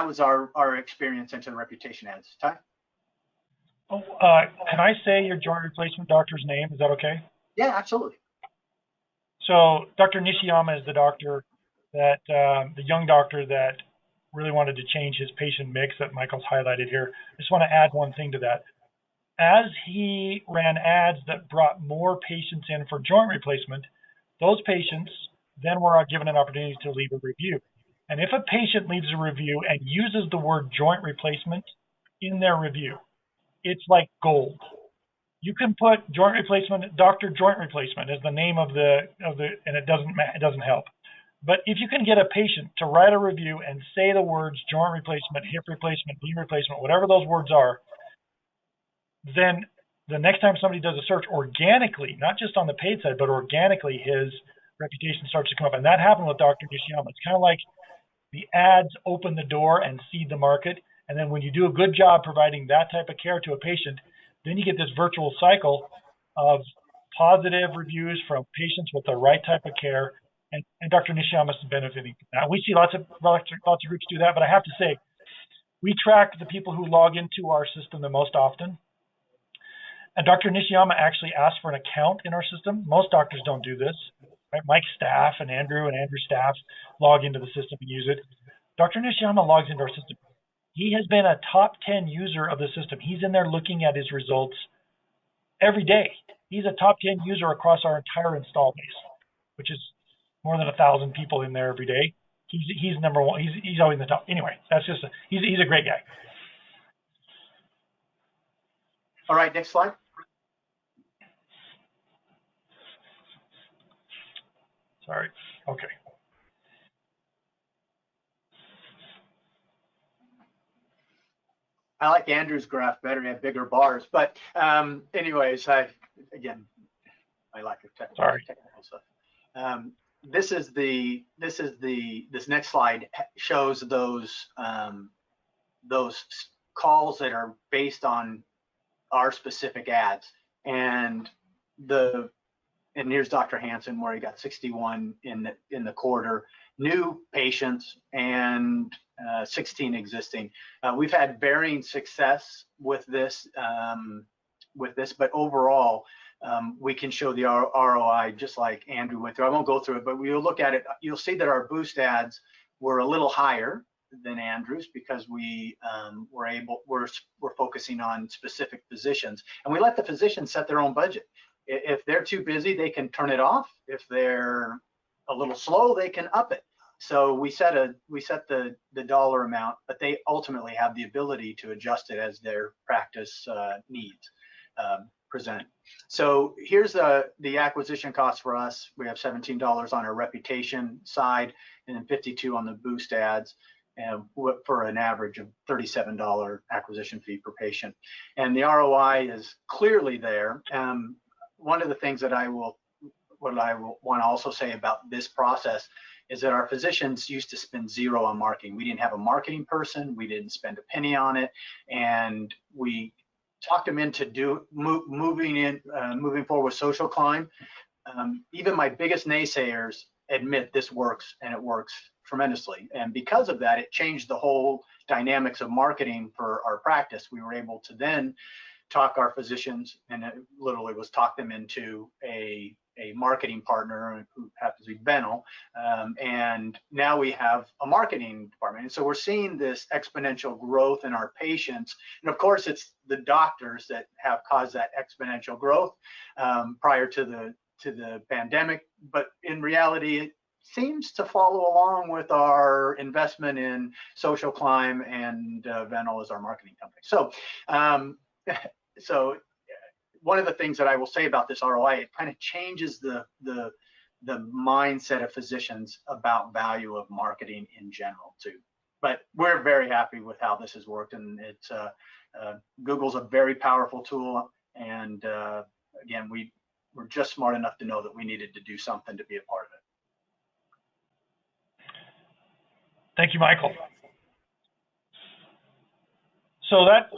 was our experience into the reputation ads. Ty? Oh, can I say your joint replacement doctor's name? Is that okay? Yeah, absolutely. So Dr. Nishiyama is the doctor that, the young doctor that really wanted to change his patient mix that Michael's highlighted here. I just want to add one thing to that. As he ran ads that brought more patients in for joint replacement, those patients then were given an opportunity to leave a review. And if a patient leaves a review and uses the word joint replacement in their review, it's like gold. You can put joint replacement, Dr. Joint Replacement as the name of the, and it doesn't help. But if you can get a patient to write a review and say the words joint replacement, hip replacement, knee replacement, whatever those words are, then the next time somebody does a search organically, not just on the paid side, but organically, his reputation starts to come up. And that happened with Dr. Nishiyama. It's kind of like the ads open the door and seed the market. And then when you do a good job providing that type of care to a patient, then you get this virtual cycle of positive reviews from patients with the right type of care. And Dr. Nishiyama is benefiting from that. We see lots of groups do that, but I have to say, we track the people who log into our system the most often. And Dr. Nishiyama actually asks for an account in our system. Most doctors don't do this. Right? Mike's staff and Andrew's staff log into the system and use it. Dr. Nishiyama logs into our system. He has been a top 10 user of the system. He's in there looking at his results every day. He's a top 10 user across our entire install base, which is more than 1,000 people in there every day. He's number one. He's always in the top. Anyway, that's just he's a great guy. All right, next slide. Sorry. Okay. I like Andrew's graph better. He had bigger bars. But anyways, I like the technical stuff. This next slide shows those calls that are based on our specific ads. And here's Dr. Hansen, where he got 61 in the quarter, new patients and 16 existing. We've had varying success with this, but overall, we can show the ROI just like Andrew went through. I won't go through it, but we'll look at it. You'll see that our boost ads were a little higher than Andrew's because we're focusing on specific physicians, and we let the physicians set their own budget. If they're too busy, they can turn it off. If they're a little slow, they can up it. So we set the dollar amount, but they ultimately have the ability to adjust it as their practice needs present. So here's the acquisition cost for us. We have $17 on our reputation side and then $52 on the boost ads, and for an average of $37 acquisition fee per patient. And the ROI is clearly there. One of the things that I want to also say about this process is that our physicians used to spend zero on marketing. We didn't have a marketing person. We didn't spend a penny on it, and we talked them into moving forward with Social Climb. Even my biggest naysayers admit this works, and it works tremendously. And because of that, it changed the whole dynamics of marketing for our practice. We were able to then talk our physicians, and it literally was talk them into a marketing partner who happens to be Benel, and now we have a marketing department. And so we're seeing this exponential growth in our patients, and of course it's the doctors that have caused that exponential growth prior to the pandemic, but in reality it seems to follow along with our investment in Social Climb and Benel as our marketing company. So one of the things that I will say about this ROI, it kind of changes the the mindset of physicians about value of marketing in general too. But we're very happy with how this has worked, and it's Google's a very powerful tool, and again, we're just smart enough to know that we needed to do something to be a part of it. Thank you, Michael. So that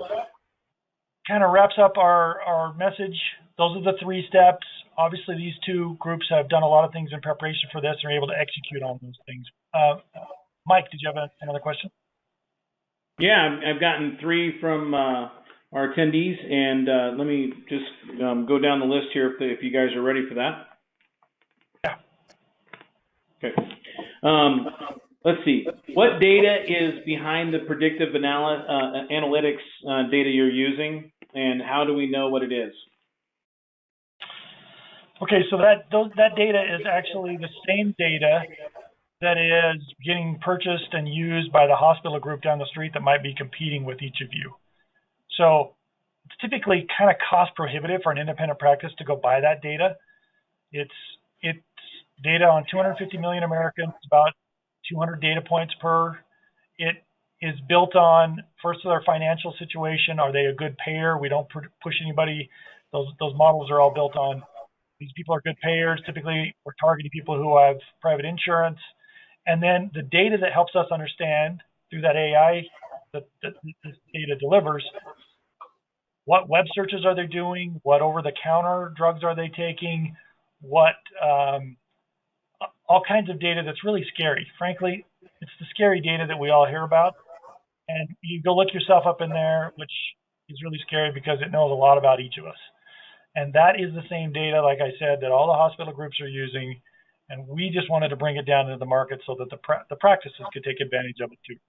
kind of wraps up our message. Those are the 3 steps. Obviously, these 2 groups have done a lot of things in preparation for this and are able to execute on those things. Mike, did you have another question? Yeah, I've gotten 3 from our attendees, and let me just go down the list here if you guys are ready for that. Yeah. Okay. Let's see. What data is behind the predictive analytics data you're using, and how do we know what it is? Okay, so that data is actually the same data that is getting purchased and used by the hospital group down the street that might be competing with each of you. So it's typically kind of cost prohibitive for an independent practice to go buy that data. It's data on 250 million Americans, about 200 data points per. It is built on, first, their financial situation. Are they a good payer? We don't push anybody. Those models are all built on these people are good payers. Typically, we're targeting people who have private insurance. And then the data that helps us understand through that AI that this data delivers, what web searches are they doing? What over-the-counter drugs are they taking? What all kinds of data that's really scary. Frankly, it's the scary data that we all hear about. And you go look yourself up in there, which is really scary because it knows a lot about each of us. And that is the same data, like I said, that all the hospital groups are using. And we just wanted to bring it down into the market so that the practices could take advantage of it too.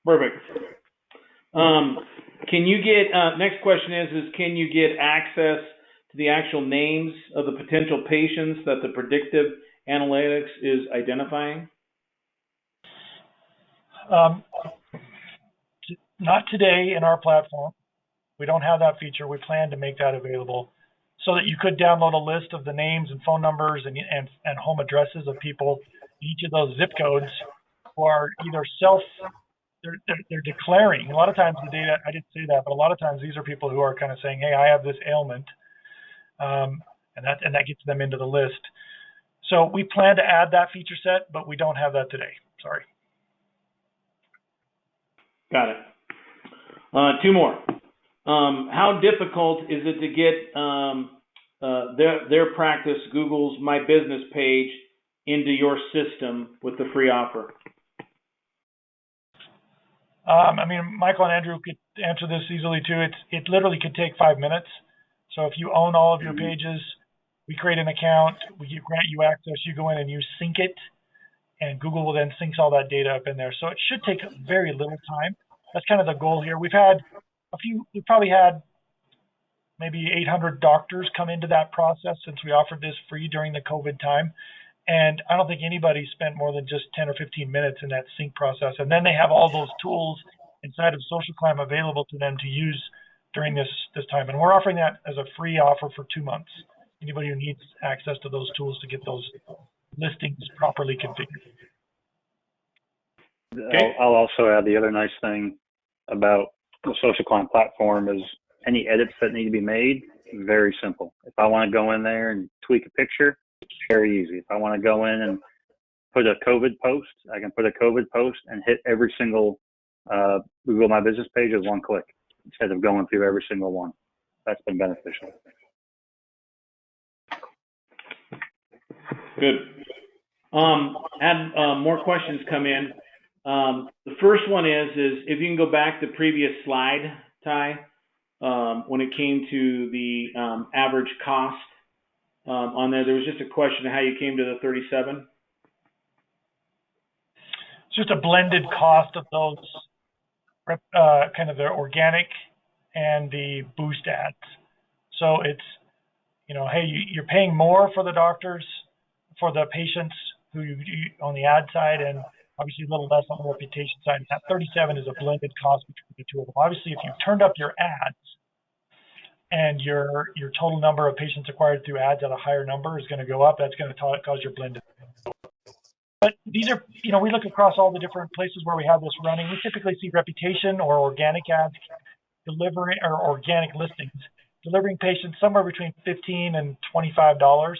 Perfect. Can you get, next question is can you get access to the actual names of the potential patients that the predictive analytics is identifying? Not today in our platform. We don't have that feature. We plan to make that available so that you could download a list of the names and phone numbers and home addresses of people in each of those zip codes who are either they're declaring. A lot of times the data, I didn't say that, but a lot of times these are people who are kind of saying, hey, I have this ailment, and that gets them into the list. So we plan to add that feature set, but we don't have that today. Sorry. Got it. 2 more. How difficult is it to get their practice, Google's My Business page, into your system with the free offer? I mean, Michael and Andrew could answer this easily too. It literally could take 5 minutes. So if you own all of your pages, we create an account, we grant you access, you go in and you sync it, and Google will then sync all that data up in there. So it should take very little time. That's kind of the goal here. We've probably had maybe 800 doctors come into that process since we offered this free during the COVID time. And I don't think anybody spent more than just 10 or 15 minutes in that sync process. And then they have all those tools inside of SocialClimb available to them to use during this time. And we're offering that as a free offer for 2 months. Anybody who needs access to those tools to get those listings properly configured. Okay. I'll also add the other nice thing about the SocialClimb platform is any edits that need to be made, very simple. If I want to go in there and tweak a picture, very easy. If I want to go in and put a COVID post, I can put a COVID post and hit every single Google My Business page with 1 click instead of going through every single one. That's been beneficial. Good. Had more questions come in. The first one is if you can go back to the previous slide, Ty, when it came to the average cost on there was just a question of how you came to the 37. It's just a blended cost of those kind of the organic and the boost ads. So it's, hey, you're paying more for the doctors, for the patients who you on the ad side, and obviously a little less on the reputation side. That 37 is a blended cost between the two of them. Obviously, if you turned up your ads, and your total number of patients acquired through ads at a higher number is going to go up. That's going to cause your blend. But these are, we look across all the different places where we have this running. We typically see reputation or organic ads delivering, or organic listings, delivering patients somewhere between $15 and $25.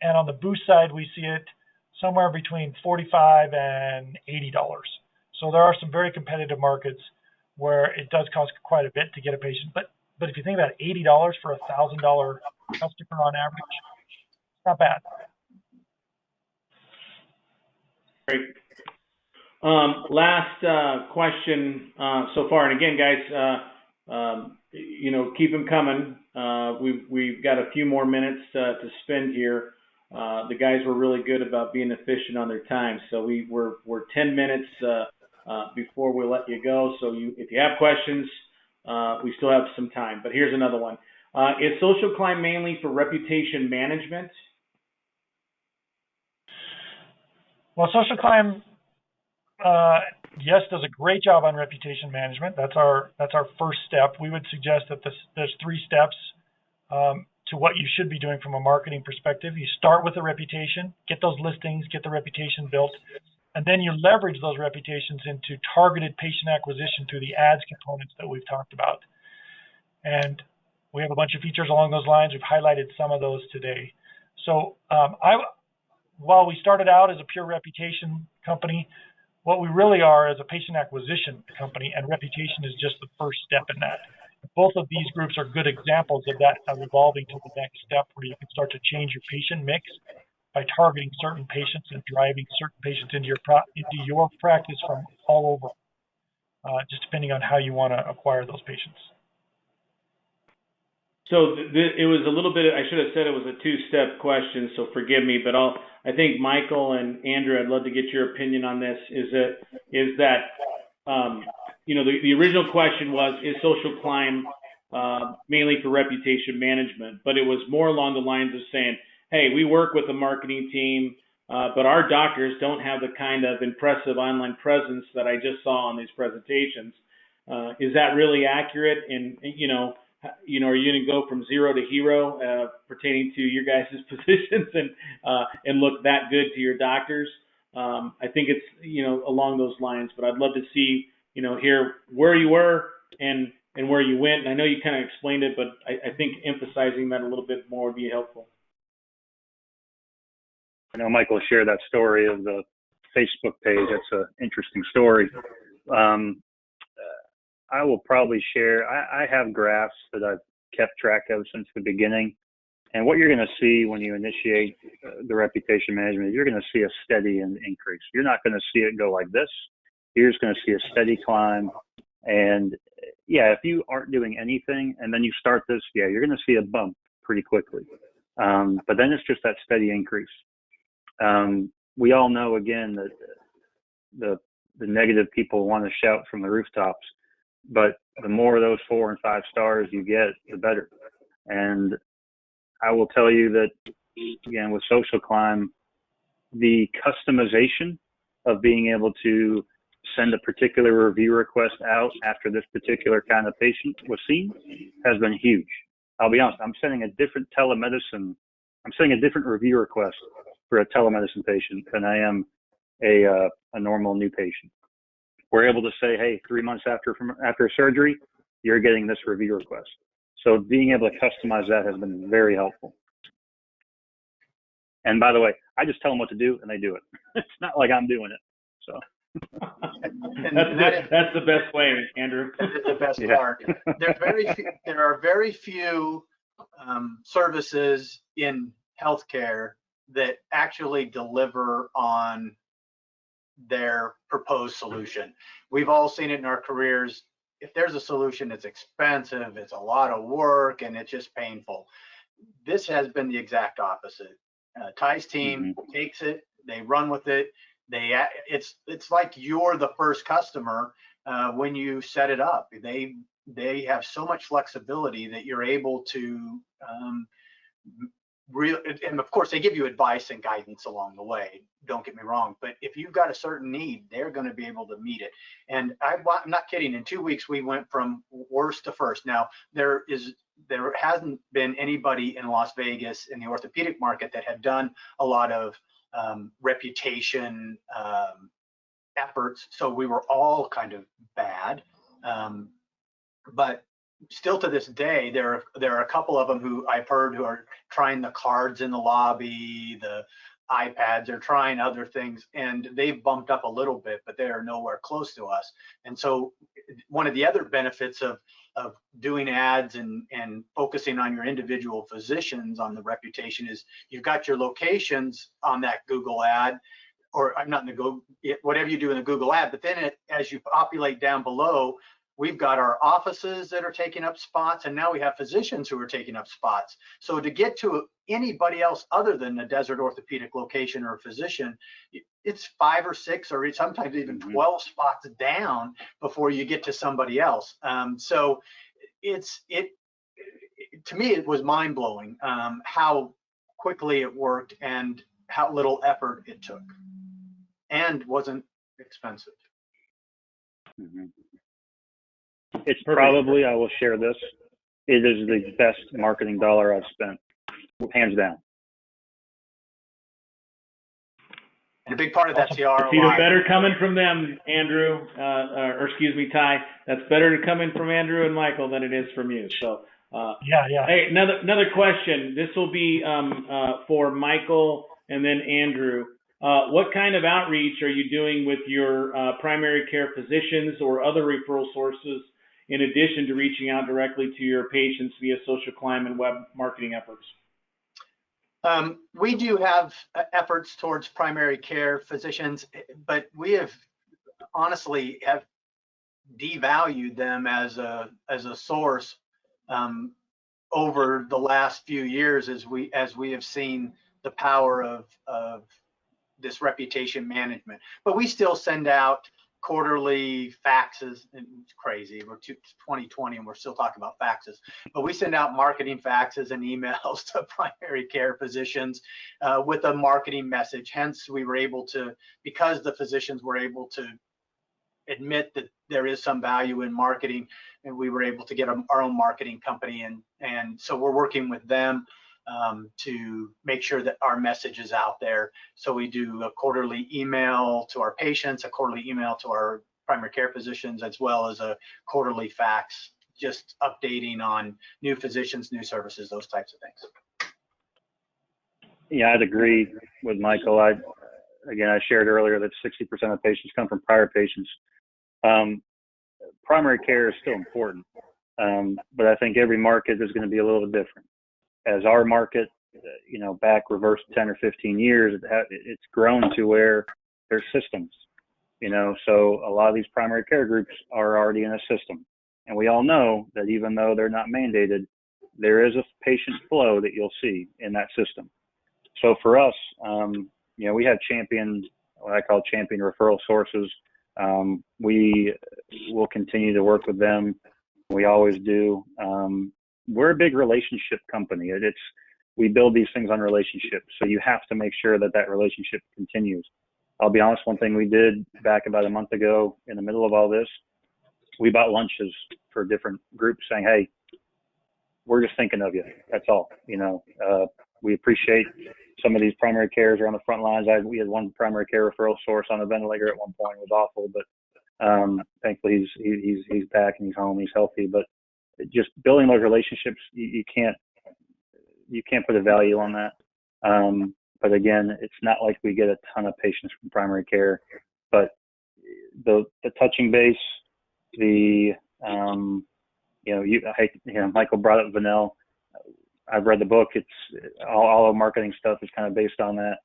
And on the boost side, we see it somewhere between $45 and $80. So there are some very competitive markets where it does cost quite a bit to get a patient. But if you think about $80 for a $1,000 customer on average, it's not bad. Great. Last question so far, and again, guys, keep them coming. We've got a few more minutes to spend here. The guys were really good about being efficient on their time, so we're 10 minutes before we let you go. So if you have questions, we still have some time. But here's another one: is Social Climb mainly for reputation management? Well, Social Climb, yes, does a great job on reputation management. That's our first step. We would suggest that there's 3 steps to what you should be doing from a marketing perspective. You start with a reputation, get those listings, get the reputation built, and then you leverage those reputations into targeted patient acquisition through the ads components that we've talked about. And we have a bunch of features along those lines. We've highlighted some of those today. So while we started out as a pure reputation company, what we really are is a patient acquisition company, and reputation is just the first step in that. Both of these groups are good examples of that, of evolving to the next step where you can start to change your patient mix by targeting certain patients and driving certain patients into your practice from all over, just depending on how you want to acquire those patients. So it was a little bit, I should have said it was a 2-step question, so forgive me, but I think Michael and Andrew, I'd love to get your opinion on this. The original question was, is Social Climb mainly for reputation management? But it was more along the lines of saying, hey, we work with a marketing team, but our doctors don't have the kind of impressive online presence that I just saw on these presentations. Is that really accurate? And, are you going to go from zero to hero pertaining to your guys' positions and look that good to your doctors? I think it's, along those lines, but I'd love to see, hear where you were and where you went. And I know you kind of explained it, but I think emphasizing that a little bit more would be helpful. I know Michael shared that story of the Facebook page. That's an interesting story. I will probably share, I have graphs that I've kept track of since the beginning. And what you're going to see when you initiate the reputation management, you're going to see a steady increase. You're not going to see it go like this. You're just going to see a steady climb. And yeah, if you aren't doing anything and then you start this, yeah, you're going to see a bump pretty quickly. But then it's just that steady increase. We all know, again, that the negative people want to shout from the rooftops. But the more of those 4 and 5 stars you get, the better. And I will tell you that, again, with Social Climb, the customization of being able to send a particular review request out after this particular kind of patient was seen has been huge. I'll be honest, I'm sending a different review request for a telemedicine patient than I am a normal new patient. We're able to say, hey, 3 months after surgery, you're getting this review request. So being able to customize that has been very helpful. And by the way, I just tell them what to do and they do it. It's not like I'm doing it. So that's the best way, Andrew. That is the best part. There are very few services in healthcare that actually deliver on their proposed solution. We've all seen it in our careers. If there's a solution, it's expensive, it's a lot of work, and it's just painful. This has been the exact opposite. Ty's team takes it, they run with it. It's like you're the first customer when you set it up. They have so much flexibility that you're able to and of course they give you advice and guidance along the way, don't get me wrong, but if you've got a certain need, they're going to be able to meet it. And I'm not kidding, in 2 weeks we went from worst to first. Now there is there hasn't been anybody in Las Vegas in the orthopedic market that had done a lot of reputation efforts. So we were all kind of bad. But still to this day, there are a couple of them who I've heard who are trying the cards in the lobby, the iPads, they're trying other things, and they've bumped up a little bit, but they are nowhere close to us. And so one of the other benefits of doing ads and focusing on your individual physicians on the reputation is you've got your locations on that Google ad, or I'm not in the Google, whatever you do in the Google ad, but then as you populate down below, we've got our offices that are taking up spots, and now we have physicians who are taking up spots. So to get to anybody else other than a Desert Orthopedic location or a physician, it's 5 or 6 or sometimes even 12 spots down before you get to somebody else. So to me, it was mind blowing how quickly it worked and how little effort it took, and wasn't expensive. Mm-hmm. It's probably, I will share this, it is the best marketing dollar I've spent, hands down. And a big part of that's the ROI. See, better coming from them, Andrew, or excuse me, Ty. That's better coming from Andrew and Michael than it is from you. So, yeah. Hey, another question. This will be for Michael and then Andrew. What kind of outreach are you doing with your primary care physicians or other referral sources, in addition to reaching out directly to your patients via social climb and web marketing efforts? We do have efforts towards primary care physicians, but we have honestly devalued them as a source over the last few years as we have seen the power of this reputation management. But we still send out quarterly faxes, and it's crazy. We're 2020 and we're still talking about faxes, but we send out marketing faxes and emails to primary care physicians with a marketing message. Hence, we were able to, because the physicians were able to admit that there is some value in marketing, and we were able to get our own marketing company, and so we're working with them to make sure that our message is out there. So we do a quarterly email to our patients, a quarterly email to our primary care physicians, as well as a quarterly fax, just updating on new physicians, new services, those types of things. Yeah, I'd agree with Michael. I shared earlier that 60% of patients come from prior patients. Primary care is still important, but I think every market is going to be a little different. As our market, back reverse 10 or 15 years, it's grown to where there's systems, so a lot of these primary care groups are already in a system. And we all know that even though they're not mandated, there is a patient flow that you'll see in that system. So for us, we have what I call champion referral sources. We will continue to work with them. We always do. We're a big relationship company. We build these things on relationships. So you have to make sure that relationship continues. I'll be honest, one thing we did back about a month ago in the middle of all this, we bought lunches for different groups saying, hey, we're just thinking of you. That's all. We appreciate some of these primary cares are on the front lines. We had one primary care referral source on a ventilator at one point. It was awful, but thankfully he's back and he's home, he's healthy. But just building those relationships, you can't put a value on that. But again, it's not like we get a ton of patients from primary care, but the touching base, Michael brought up Vanel. I've read the book. It's all the marketing stuff is kind of based on that.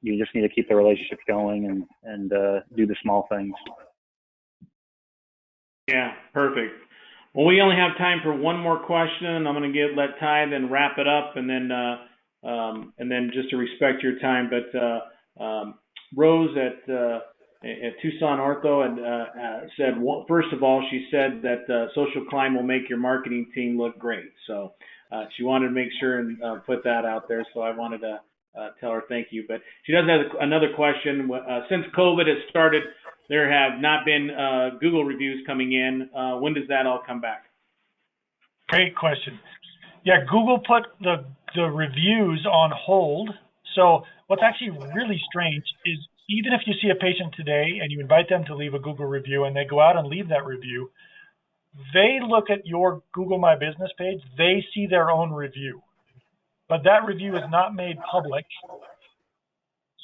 You just need to keep the relationships going and do the small things. Yeah, perfect. Well, we only have time for one more question. I'm going to let Ty then wrap it up, and then just to respect your time. But Rose at Tucson Ortho and said, first of all, she said that Social Climb will make your marketing team look great. So she wanted to make sure and put that out there. So I wanted to tell her thank you. But she does have another question. Since COVID has started, there have not been Google reviews coming in. When does that all come back? Great question. Yeah, Google put the reviews on hold. So what's actually really strange is even if you see a patient today and you invite them to leave a Google review and they go out and leave that review, they look at your Google My Business page, they see their own review. But that review is not made public.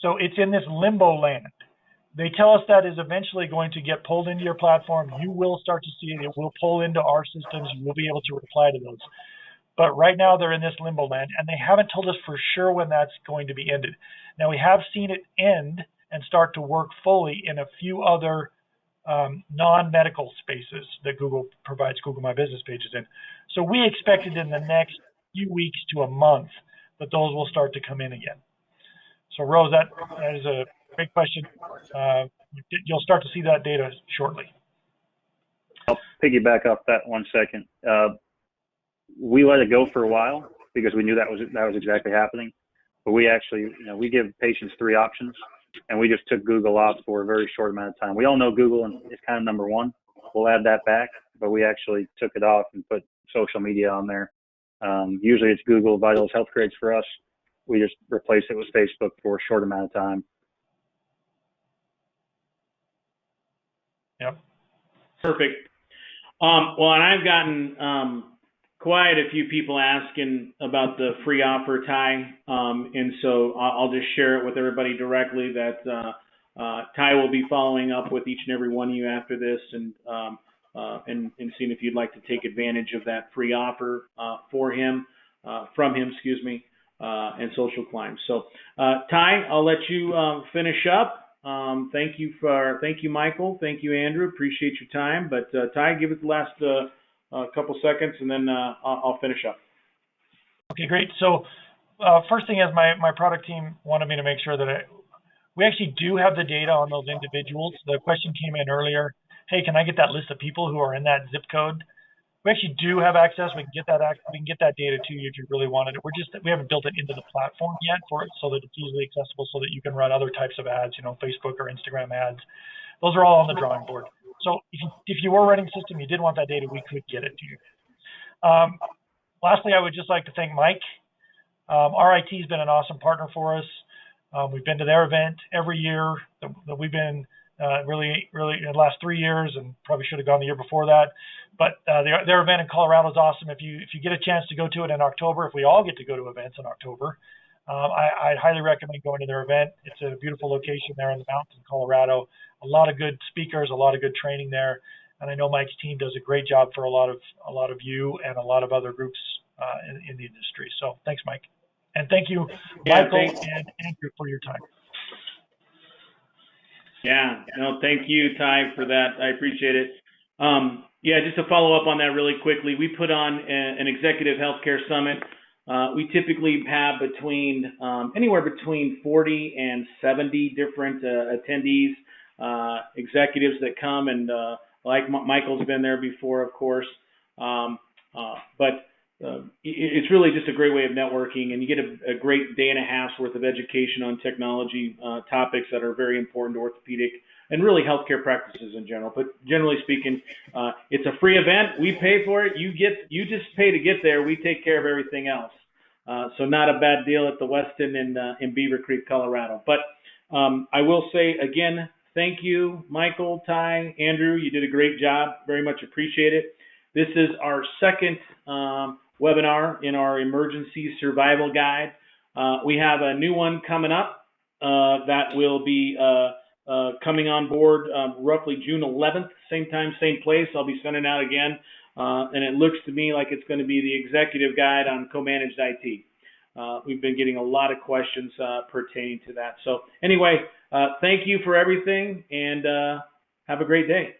So it's in this limbo land. They tell us that is eventually going to get pulled into your platform. You will start to see it. It will pull into our systems. You will be able to reply to those. But right now they're in this limbo land, and they haven't told us for sure when that's going to be ended. Now, we have seen it end and start to work fully in a few other non-medical spaces that Google provides Google My Business pages in. So we expected in the next few weeks to a month that those will start to come in again. So Rose, that is a great question. You'll start to see that data shortly. I'll piggyback off that 1 second. We let it go for a while because we knew that was exactly happening. But we actually, we give patients 3 options, and we just took Google off for a very short amount of time. We all know Google is kind of number 1. We'll add that back, but we actually took it off and put social media on there. Usually it's Google Vitals Health Grades for us. We just replace it with Facebook for a short amount of time. Yep. Perfect. Well, and I've gotten quite a few people asking about the free offer, Ty, and so I'll just share it with everybody directly that Ty will be following up with each and every one of you after this, and seeing if you'd like to take advantage of that free offer from him, and Social Climb. So, Ty, I'll let you finish up. Thank you, Michael. Thank you, Andrew. Appreciate your time. But Ty, give it the last couple seconds, and then I'll finish up. Okay, great. So first thing is my product team wanted me to make sure that we actually do have the data on those individuals. The question came in earlier. Hey, can I get that list of people who are in that zip code? We actually do have access. We can get that data to you if you really wanted it. We haven't built it into the platform yet so that it's easily accessible so that you can run other types of ads, Facebook or Instagram ads. Those are all on the drawing board. So if you were running a system, you did want that data, we could get it to you. Lastly, I would just like to thank Mike. RIT has been an awesome partner for us. We've been to their event every year that we've been really in the last 3 years, and probably should have gone the year before that. But their event in Colorado is awesome. If you get a chance to go to it in October, if we all get to go to events in October, I'd highly recommend going to their event. It's a beautiful location there in the mountains in Colorado. A lot of good speakers, a lot of good training there, and I know Mike's team does a great job for a lot of you and a lot of other groups in the industry. So thanks, Mike, and thank you, Michael and Andrew, for your time. Yeah, no, thank you, Ty, for that. I appreciate it. Just to follow up on that really quickly, we put on an executive healthcare summit. We typically have anywhere between 40 and 70 different attendees, executives that come, and like Michael's been there before, of course. But it's really just a great way of networking, and you get a great day and a half's worth of education on technology topics that are very important to orthopedic and really healthcare practices in general. But generally speaking, it's a free event. We pay for it. You just pay to get there. We take care of everything else. So not a bad deal at the Westin in Beaver Creek, Colorado. But I will say again, thank you, Michael, Ty, Andrew. You did a great job. Very much appreciate it. This is our second webinar in our emergency survival guide. We have a new one coming up that will be coming on board roughly June 11th, same time, same place. I'll be sending out again, and it looks to me like it's going to be the executive guide on co-managed IT. We've been getting a lot of questions pertaining to that. So anyway, thank you for everything, and have a great day.